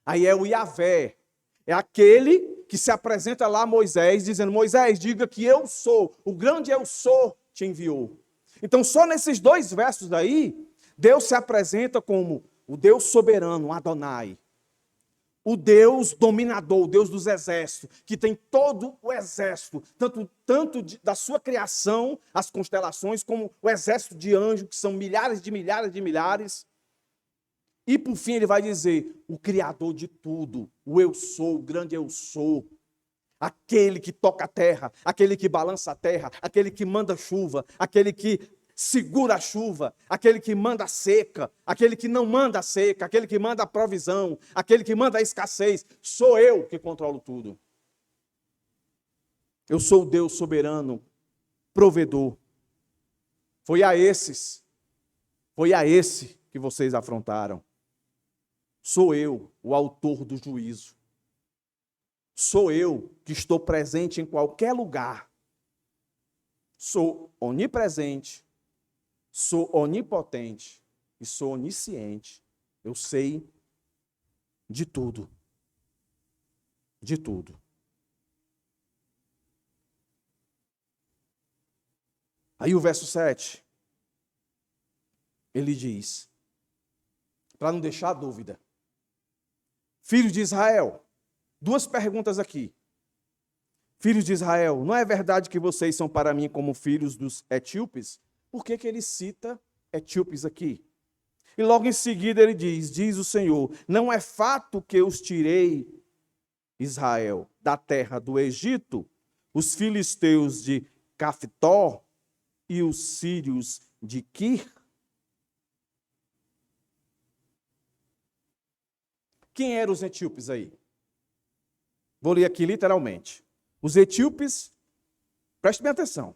Aí é o Iavé, é aquele que se apresenta lá a Moisés, dizendo, Moisés, diga que eu sou, o grande eu sou, te enviou. Então só nesses dois versos daí, Deus se apresenta como o Deus soberano, Adonai. O Deus dominador, o Deus dos exércitos, que tem todo o exército, tanto da sua criação, as constelações, como o exército de anjos, que são milhares de milhares de milhares. E por fim ele vai dizer, o Criador de tudo, o eu sou, o grande eu sou. Aquele que toca a terra, aquele que balança a terra, aquele que manda chuva, aquele que segura a chuva, aquele que manda a seca, aquele que não manda a seca, aquele que manda a provisão, aquele que manda a escassez. Sou eu que controlo tudo. Eu sou o Deus soberano, provedor. Foi a esse que vocês afrontaram. Sou eu, o autor do juízo. Sou eu que estou presente em qualquer lugar. Sou onipresente, sou onipotente e sou onisciente. Eu sei de tudo. De tudo. Aí o verso 7, ele diz, para não deixar dúvida, filhos de Israel, duas perguntas aqui. Filhos de Israel, não é verdade que vocês são para mim como filhos dos etíopes? Por que ele cita etíopes aqui? E logo em seguida ele diz o Senhor, não é fato que os tirei, Israel, da terra do Egito, os filisteus de Caftor e os sírios de Quir? Quem eram os etíopes aí? Vou ler aqui literalmente. Os etíopes, preste bem atenção,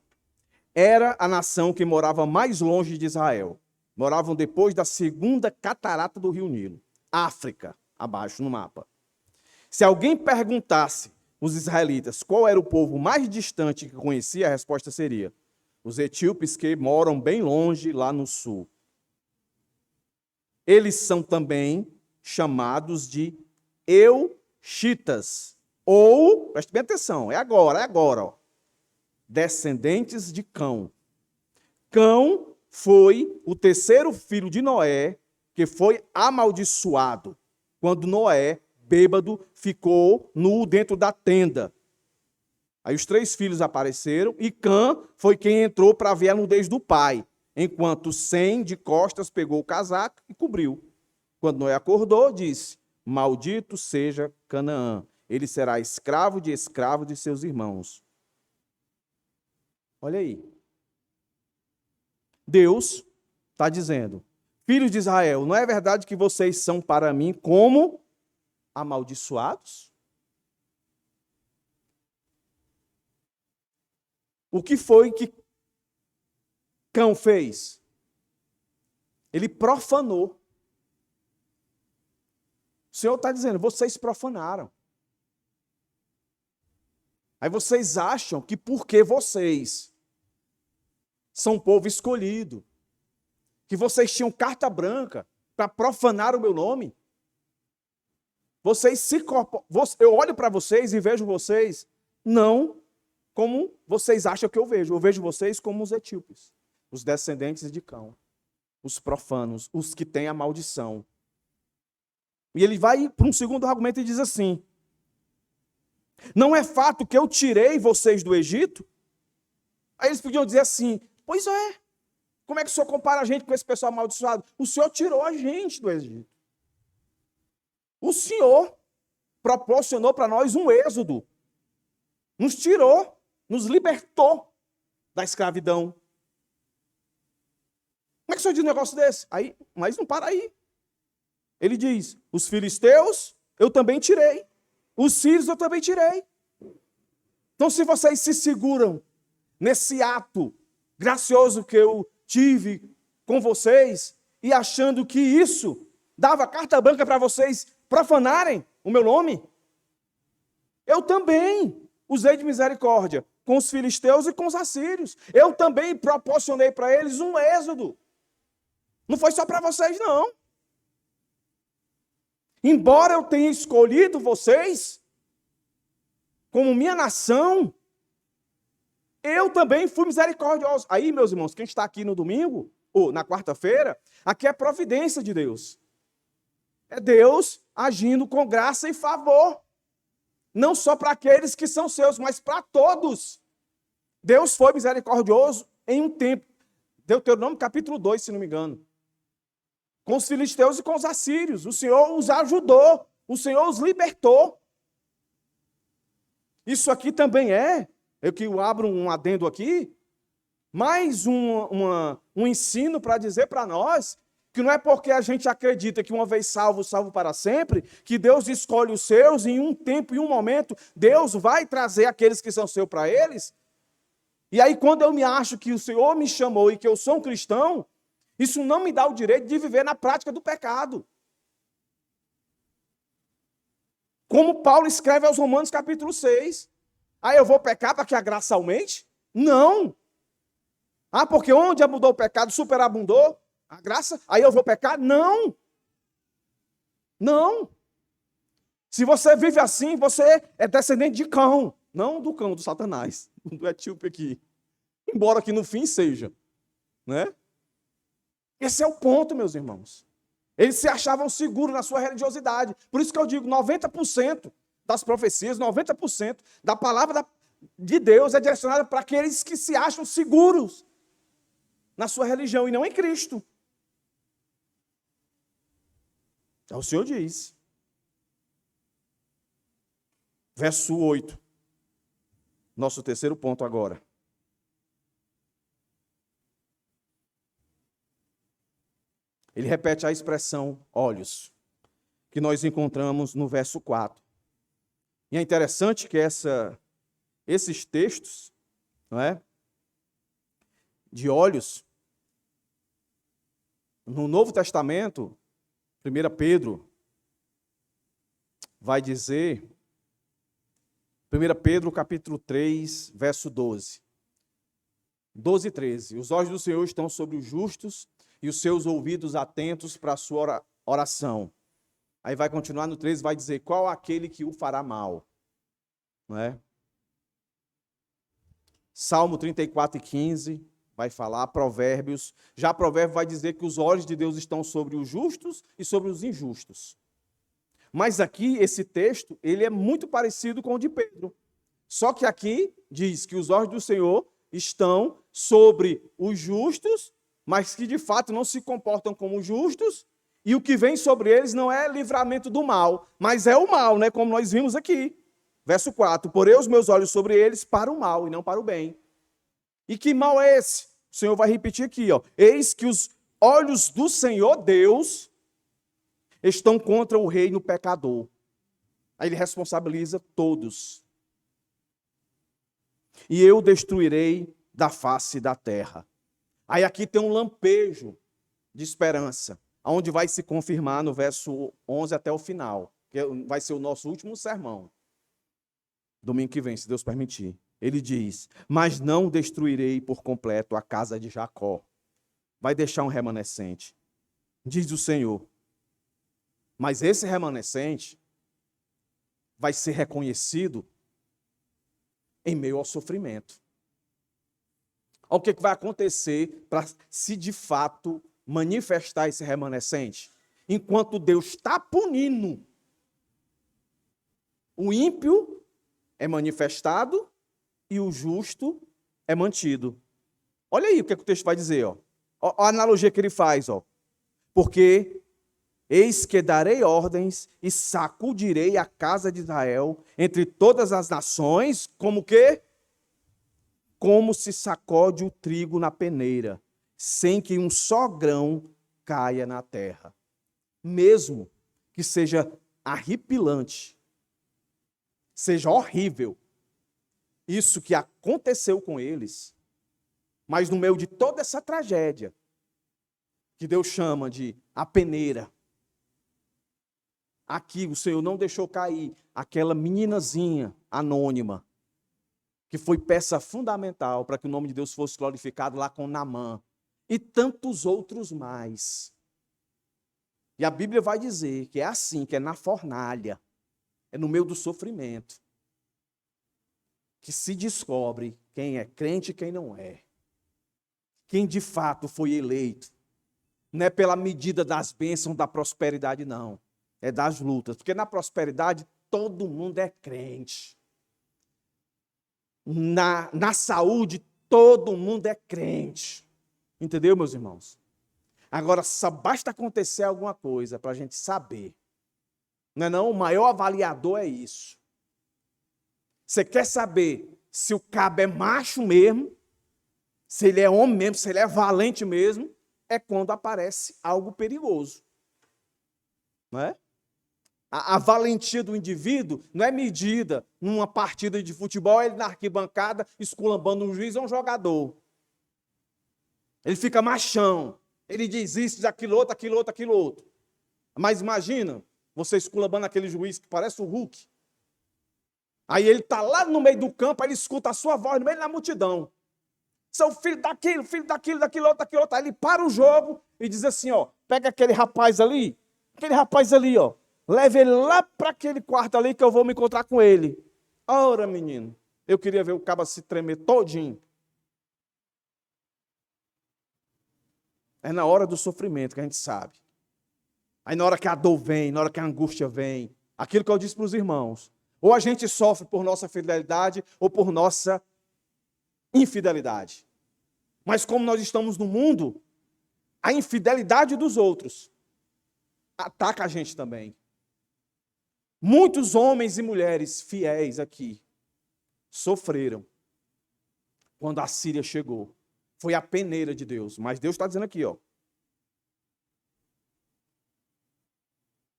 era a nação que morava mais longe de Israel. Moravam depois da segunda catarata do Rio Nilo. África, abaixo no mapa. Se alguém perguntasse os israelitas qual era o povo mais distante que conhecia, a resposta seria: os etíopes que moram bem longe lá no sul. Eles são também chamados de euxitas, ou, preste bem atenção, é agora, ó, descendentes de Cão. Cão foi o terceiro filho de Noé, que foi amaldiçoado, quando Noé, bêbado, ficou nu dentro da tenda. Aí os três filhos apareceram, e Cã foi quem entrou para ver a nudez do pai, enquanto Sem, de costas, pegou o casaco e cobriu. Quando Noé acordou, disse, maldito seja Canaã, ele será escravo de seus irmãos. Olha aí. Deus está dizendo, filhos de Israel, não é verdade que vocês são para mim como amaldiçoados? O que foi que Cão fez? Ele profanou. O Senhor está dizendo, vocês profanaram. Aí vocês acham que porque vocês são um povo escolhido, que vocês tinham carta branca para profanar o meu nome, eu olho para vocês e vejo vocês não como vocês acham que eu vejo vocês como os etíopes, os descendentes de Cão, os profanos, os que têm a maldição. E ele vai para um segundo argumento e diz assim, não é fato que eu tirei vocês do Egito? Aí eles podiam dizer assim, pois é, como é que o Senhor compara a gente com esse pessoal amaldiçoado? O Senhor tirou a gente do Egito. O Senhor proporcionou para nós um êxodo. Nos tirou, nos libertou da escravidão. Como é que o Senhor diz um negócio desse? Aí, mas não para aí. Ele diz, os filisteus eu também tirei. Os sírios eu também tirei. Então, se vocês se seguram nesse ato gracioso que eu tive com vocês e achando que isso dava carta branca para vocês profanarem o meu nome, eu também usei de misericórdia com os filisteus e com os assírios. Eu também proporcionei para eles um êxodo. Não foi só para vocês, não. Embora eu tenha escolhido vocês como minha nação, eu também fui misericordioso. Aí, meus irmãos, quem está aqui no domingo, ou na quarta-feira, aqui é providência de Deus. É Deus agindo com graça e favor. Não só para aqueles que são seus, mas para todos. Deus foi misericordioso em um tempo. Deuteronômio capítulo 2, se não me engano. Com os filisteus e com os assírios. O Senhor os ajudou. O Senhor os libertou. Isso aqui também eu que abro um adendo aqui, mais um ensino para dizer para nós que não é porque a gente acredita que uma vez salvo, salvo para sempre, que Deus escolhe os seus e em um tempo, em um momento, Deus vai trazer aqueles que são seus para eles. E aí quando eu me acho que o Senhor me chamou e que eu sou um cristão, isso não me dá o direito de viver na prática do pecado. Como Paulo escreve aos Romanos capítulo 6. Ah, eu vou pecar para que a graça aumente? Não. Ah, porque onde abundou o pecado, superabundou a graça? Aí eu vou pecar? Não. Não. Se você vive assim, você é descendente de Cão. Não do Cão, do Satanás. Do etíope aqui. Embora que no fim seja. Né? Esse é o ponto, meus irmãos. Eles se achavam seguros na sua religiosidade. Por isso que eu digo, 90% das profecias, 90% da palavra de Deus é direcionada para aqueles que se acham seguros na sua religião e não em Cristo. Então o Senhor diz. Verso 8. Nosso terceiro ponto agora. Ele repete a expressão olhos, que nós encontramos no verso 4. E é interessante que esses textos, não é, de olhos, no Novo Testamento, 1 Pedro vai dizer, 1 Pedro capítulo 3, verso 12. 12 e 13. Os olhos do Senhor estão sobre os justos e os seus ouvidos atentos para a sua oração. Aí vai continuar no 13, vai dizer, qual aquele que o fará mal? Não é? Salmo 34 e 15 vai falar, Provérbios. Já Provérbios vai dizer que os olhos de Deus estão sobre os justos e sobre os injustos. Mas aqui, esse texto, ele é muito parecido com o de Pedro. Só que aqui diz que os olhos do Senhor estão sobre os justos, mas que de fato não se comportam como justos, e o que vem sobre eles não é livramento do mal, mas é o mal, né? Como nós vimos aqui. Verso 4, porei os meus olhos sobre eles para o mal e não para o bem. E que mal é esse? O Senhor vai repetir aqui, ó. Eis que os olhos do Senhor Deus estão contra o reino pecador. Aí ele responsabiliza todos. E eu destruirei da face da terra. Aí aqui tem um lampejo de esperança, onde vai se confirmar no verso 11 até o final, que vai ser o nosso último sermão. Domingo que vem, se Deus permitir. Ele diz: mas não destruirei por completo a casa de Jacó. Vai deixar um remanescente, diz o Senhor. Mas esse remanescente vai ser reconhecido em meio ao sofrimento. Olha o que vai acontecer para se de fato manifestar esse remanescente. Enquanto Deus está punindo, o ímpio é manifestado e o justo é mantido. Olha aí o que o texto vai dizer. Ó a analogia que ele faz. Porque eis que darei ordens e sacudirei a casa de Israel entre todas as nações, como que? Como se sacode o trigo na peneira, sem que um só grão caia na terra. Mesmo que seja arrepilante, seja horrível, isso que aconteceu com eles, mas no meio de toda essa tragédia, que Deus chama de a peneira, aqui o Senhor não deixou cair aquela meninazinha anônima, que foi peça fundamental para que o nome de Deus fosse glorificado lá com Naamã, e tantos outros mais. E a Bíblia vai dizer que é assim, que é na fornalha, é no meio do sofrimento, que se descobre quem é crente e quem não é. Quem de fato foi eleito. Não é pela medida das bênçãos da prosperidade, não. É das lutas. Porque na prosperidade todo mundo é crente. Na saúde todo mundo é crente. Entendeu, meus irmãos? Agora, só basta acontecer alguma coisa para a gente saber. Não é não? O maior avaliador é isso. Você quer saber se o cabo é macho mesmo, se ele é homem mesmo, se ele é valente mesmo, é quando aparece algo perigoso. Não é? A valentia do indivíduo não é medida numa partida de futebol, ele na arquibancada, esculambando um juiz ou um jogador. Ele fica machão. Ele diz isso, aquilo outro, aquilo outro, aquilo outro. Mas imagina, você esculambando aquele juiz que parece o Hulk. Aí ele está lá no meio do campo, aí ele escuta a sua voz no meio da multidão. Seu filho daquilo, daquilo outro. Aí ele para o jogo e diz assim, pega aquele rapaz ali, leve ele lá para aquele quarto ali que eu vou me encontrar com ele. Ora, menino, eu queria ver o cabo se tremer todinho. É na hora do sofrimento que a gente sabe. Aí na hora que a dor vem, na hora que a angústia vem, aquilo que eu disse para os irmãos, ou a gente sofre por nossa fidelidade ou por nossa infidelidade. Mas como nós estamos no mundo, a infidelidade dos outros ataca a gente também. Muitos homens e mulheres fiéis aqui sofreram quando a Síria chegou. Foi a peneira de Deus. Mas Deus está dizendo aqui,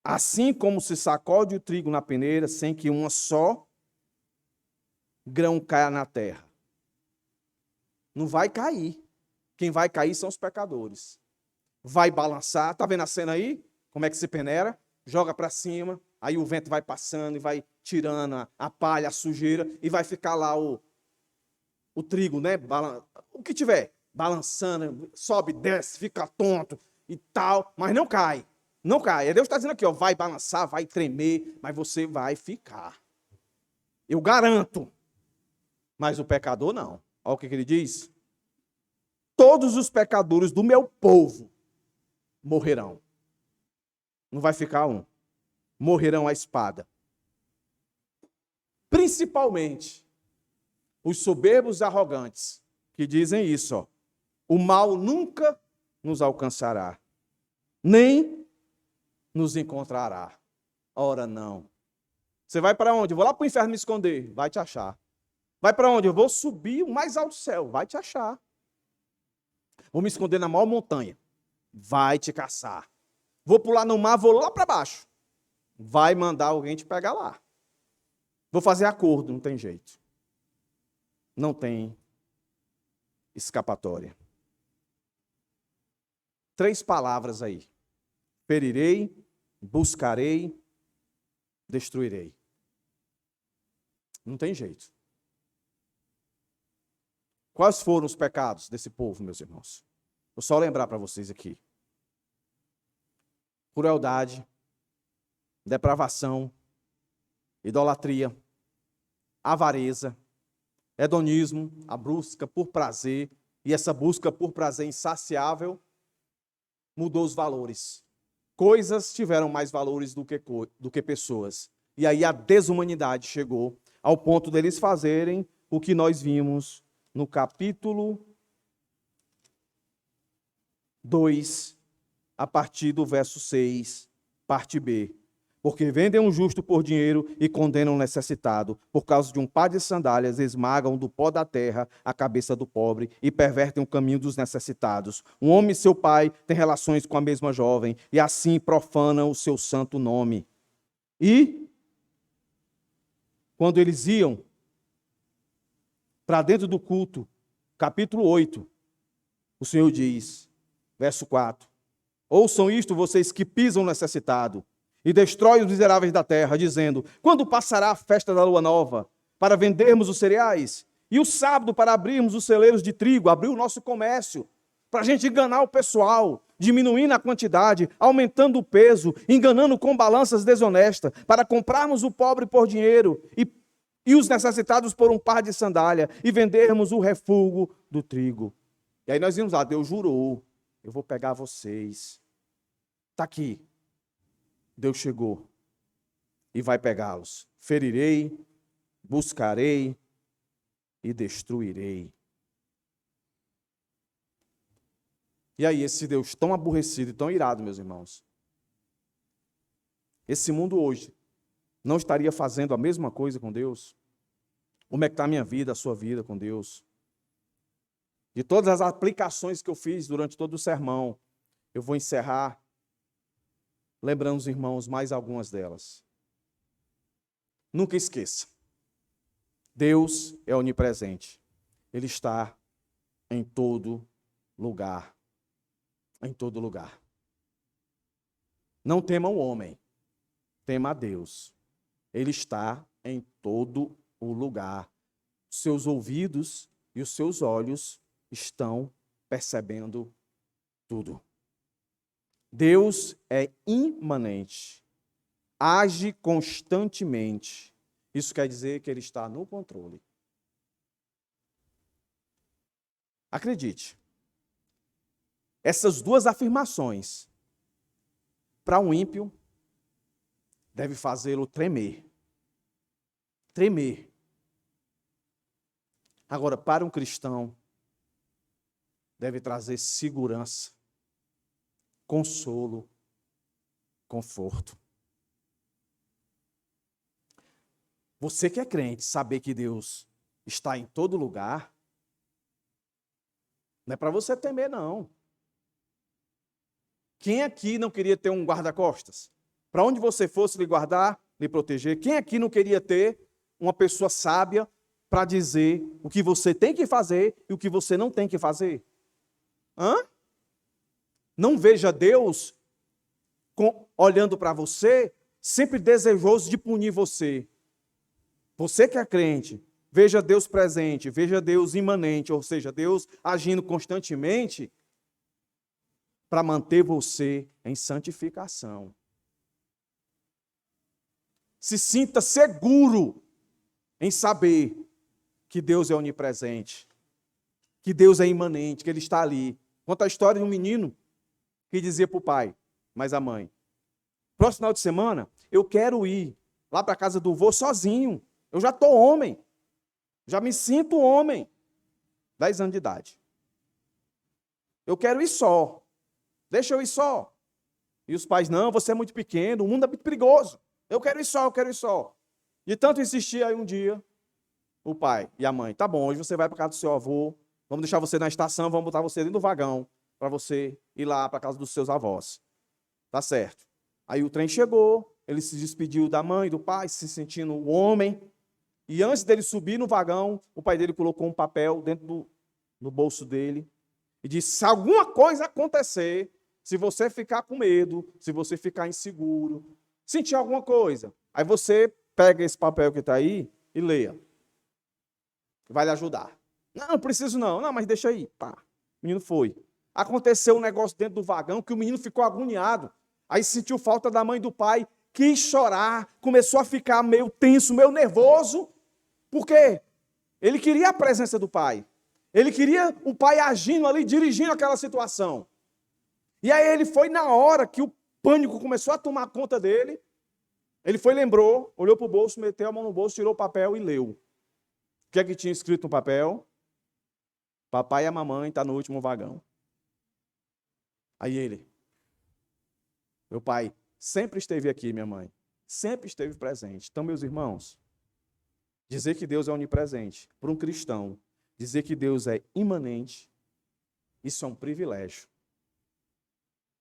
assim como se sacode o trigo na peneira, sem que uma só grão caia na terra. Não vai cair. Quem vai cair são os pecadores. Vai balançar. Está vendo a cena aí? Como é que se peneira? Joga para cima. Aí o vento vai passando e vai tirando a palha, a sujeira. E vai ficar lá o trigo, né? O que tiver. Balançando. Sobe, desce, fica tonto e tal. Mas não cai. Não cai. Deus está dizendo aqui, vai balançar, vai tremer. Mas você vai ficar. Eu garanto. Mas o pecador não. Olha o que ele diz. Todos os pecadores do meu povo morrerão. Não vai ficar um. Morrerão à espada. Principalmente os soberbos e arrogantes, que dizem isso, o mal nunca nos alcançará, nem nos encontrará. Ora não. Você vai para onde? Eu vou lá para o inferno me esconder. Vai te achar. Vai para onde? Eu vou subir o mais alto do céu. Vai te achar. Vou me esconder na maior montanha. vai te caçar. Vou pular no mar, vou lá para baixo. Vai mandar alguém te pegar lá. Vou fazer acordo, não tem jeito. Não tem escapatória. 3 palavras aí. Ferirei, buscarei, destruirei. Não tem jeito. Quais foram os pecados desse povo, meus irmãos? Vou só lembrar para vocês aqui. Crueldade, depravação, idolatria, avareza, hedonismo, a busca por prazer, e essa busca por prazer insaciável mudou os valores. Coisas tiveram mais valores do que pessoas. E aí a desumanidade chegou ao ponto deles fazerem o que nós vimos no capítulo 2, a partir do verso 6, parte B. Porque vendem um justo por dinheiro e condenam o necessitado. Por causa de um par de sandálias, esmagam do pó da terra a cabeça do pobre e pervertem o caminho dos necessitados. Um homem e seu pai têm relações com a mesma jovem e assim profanam o seu santo nome. E, quando eles iam para dentro do culto, capítulo 8, o Senhor diz, verso 4, ouçam isto, vocês que pisam o necessitado, e destrói os miseráveis da terra, dizendo, quando passará a festa da lua nova, para vendermos os cereais, e o sábado para abrirmos os celeiros de trigo, abrir o nosso comércio, para a gente enganar o pessoal, diminuindo a quantidade, aumentando o peso, enganando com balanças desonestas, para comprarmos o pobre por dinheiro, e os necessitados por um par de sandália, e vendermos o refúgio do trigo. E aí nós vimos lá, Deus jurou, eu vou pegar vocês. Está aqui. Deus chegou e vai pegá-los. Ferirei, buscarei e destruirei. E aí, esse Deus tão aborrecido e tão irado, meus irmãos, esse mundo hoje não estaria fazendo a mesma coisa com Deus? Como é que está a minha vida, a sua vida com Deus? De todas as aplicações que eu fiz durante todo o sermão, eu vou encerrar lembrando os irmãos mais algumas delas. Nunca esqueça. Deus é onipresente. Ele está em todo lugar. Em todo lugar. Não tema o homem. Tema a Deus. Ele está em todo o lugar. Seus ouvidos e os seus olhos estão percebendo tudo. Deus é imanente, age constantemente. Isso quer dizer que Ele está no controle. Acredite, essas 2 afirmações, para um ímpio, deve fazê-lo tremer. Tremer. Agora, para um cristão, deve trazer segurança, consolo, conforto. Você que é crente, saber que Deus está em todo lugar, não é para você temer, não. Quem aqui não queria ter um guarda-costas? Para onde você fosse lhe guardar, lhe proteger? Quem aqui não queria ter uma pessoa sábia para dizer o que você tem que fazer e o que você não tem que fazer? Não veja Deus olhando para você, sempre desejoso de punir você. Você que é crente, veja Deus presente, veja Deus imanente, ou seja, Deus agindo constantemente para manter você em santificação. Se sinta seguro em saber que Deus é onipresente, que Deus é imanente, que Ele está ali. Conta a história de um menino que dizia para o pai, mas a mãe, próximo final de semana, eu quero ir lá para a casa do vô sozinho. Eu já estou homem. Já me sinto homem. 10 anos de idade. Eu quero ir só. Deixa eu ir só. E os pais, não, você é muito pequeno, o mundo é muito perigoso. Eu quero ir só, eu quero ir só. De tanto insistir aí um dia, o pai e a mãe, tá bom, hoje você vai para casa do seu avô, vamos deixar você na estação, vamos botar você dentro do vagão, para você ir lá para a casa dos seus avós. Tá certo. Aí o trem chegou, ele se despediu da mãe, do pai, se sentindo um homem. E antes dele subir no vagão, o pai dele colocou um papel dentro do bolso dele e disse: se alguma coisa acontecer, se você ficar com medo, se você ficar inseguro, sentir alguma coisa, aí você pega esse papel que está aí e leia. Vai lhe ajudar. Não, não preciso não. Não, mas deixa aí. Pá. O menino foi. Aconteceu um negócio dentro do vagão que o menino ficou agoniado. Aí sentiu falta da mãe e do pai, quis chorar, começou a ficar meio tenso, meio nervoso. Por quê? Ele queria a presença do pai. Ele queria o pai agindo ali, dirigindo aquela situação. E aí ele foi na hora que o pânico começou a tomar conta dele. Ele foi, lembrou, olhou para o bolso, meteu a mão no bolso, tirou o papel e leu. O que é que tinha escrito no papel? Papai e a mamãe estão no último vagão. Aí ele, meu pai sempre esteve aqui, minha mãe, sempre esteve presente. Então, meus irmãos, dizer que Deus é onipresente, para um cristão, dizer que Deus é imanente, isso é um privilégio.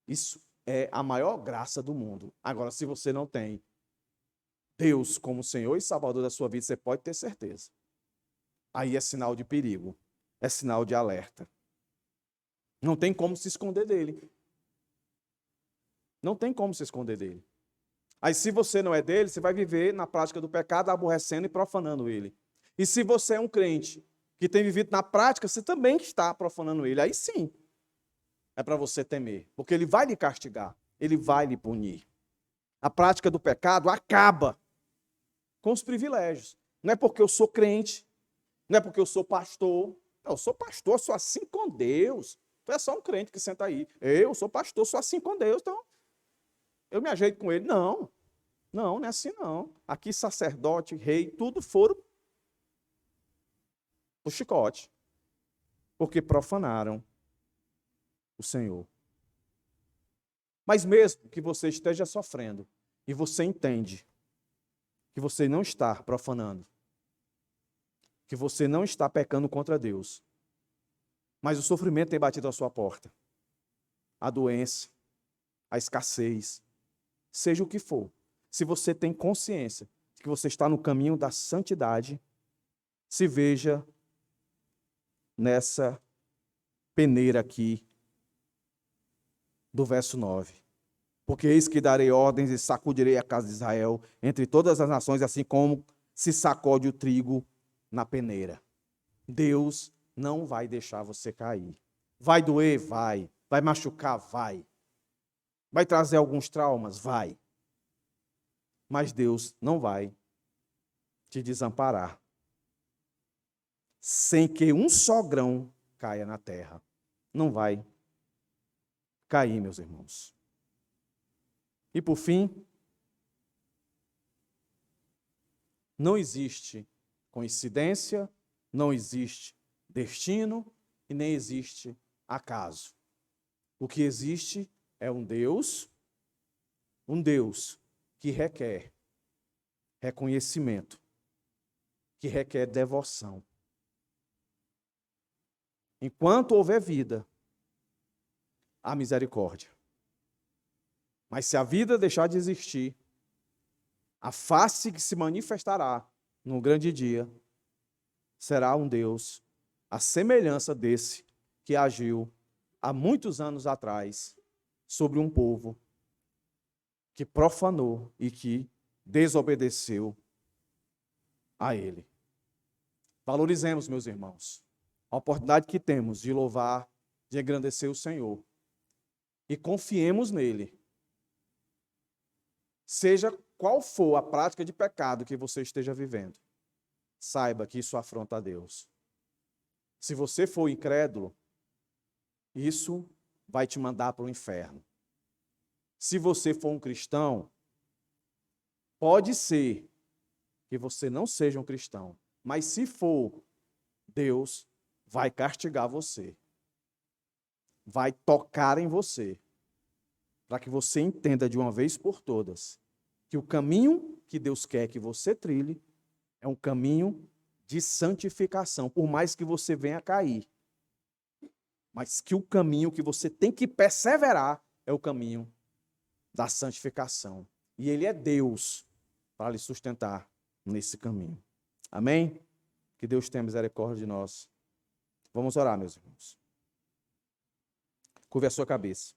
Isso é a maior graça do mundo. Agora, se você não tem Deus como Senhor e Salvador da sua vida, você pode ter certeza. Aí é sinal de perigo, é sinal de alerta. Não tem como se esconder dele. Não tem como se esconder dele. Aí, se você não é dele, você vai viver na prática do pecado, aborrecendo e profanando ele. E se você é um crente que tem vivido na prática, você também está profanando ele. Aí sim, é para você temer, porque ele vai lhe castigar, ele vai lhe punir. A prática do pecado acaba com os privilégios. Não é porque eu sou crente, não é porque eu sou pastor. Não, eu sou pastor, sou assim com Deus. Tu é só um crente que senta aí. Eu sou pastor, sou assim com Deus, então eu me ajeito com ele. Não, não é assim não. Aqui sacerdote, rei, tudo foram o chicote, porque profanaram o Senhor. Mas mesmo que você esteja sofrendo e você entende que você não está profanando, que você não está pecando contra Deus, mas o sofrimento tem batido à sua porta, a doença, a escassez, seja o que for, se você tem consciência de que você está no caminho da santidade, se veja nessa peneira aqui do verso 9. Porque eis que darei ordens e sacudirei a casa de Israel entre todas as nações, assim como se sacode o trigo na peneira. Deus não vai deixar você cair. Vai doer? Vai. Vai machucar? Vai. Vai trazer alguns traumas? Vai. Mas Deus não vai te desamparar sem que um só grão caia na terra. Não vai cair, meus irmãos. E por fim, não existe coincidência, não existe destino e nem existe acaso. O que existe é um Deus que requer reconhecimento, que requer devoção. Enquanto houver vida, há misericórdia. Mas se a vida deixar de existir, a face que se manifestará no grande dia será um Deus à semelhança desse que agiu há muitos anos atrás sobre um povo que profanou e que desobedeceu a ele. Valorizemos, meus irmãos, a oportunidade que temos de louvar, de engrandecer o Senhor e confiemos nele. Seja qual for a prática de pecado que você esteja vivendo, saiba que isso afronta a Deus. Se você for incrédulo, isso vai te mandar para o inferno. Se você for um cristão, pode ser que você não seja um cristão, mas se for, Deus vai castigar você. Vai tocar em você, para que você entenda de uma vez por todas que o caminho que Deus quer que você trilhe é um caminho de santificação, por mais que você venha a cair. mas que o caminho que você tem que perseverar é o caminho da santificação. E Ele é Deus para lhe sustentar nesse caminho. Amém? Que Deus tenha misericórdia de nós. Vamos orar, meus irmãos. Curve a sua cabeça.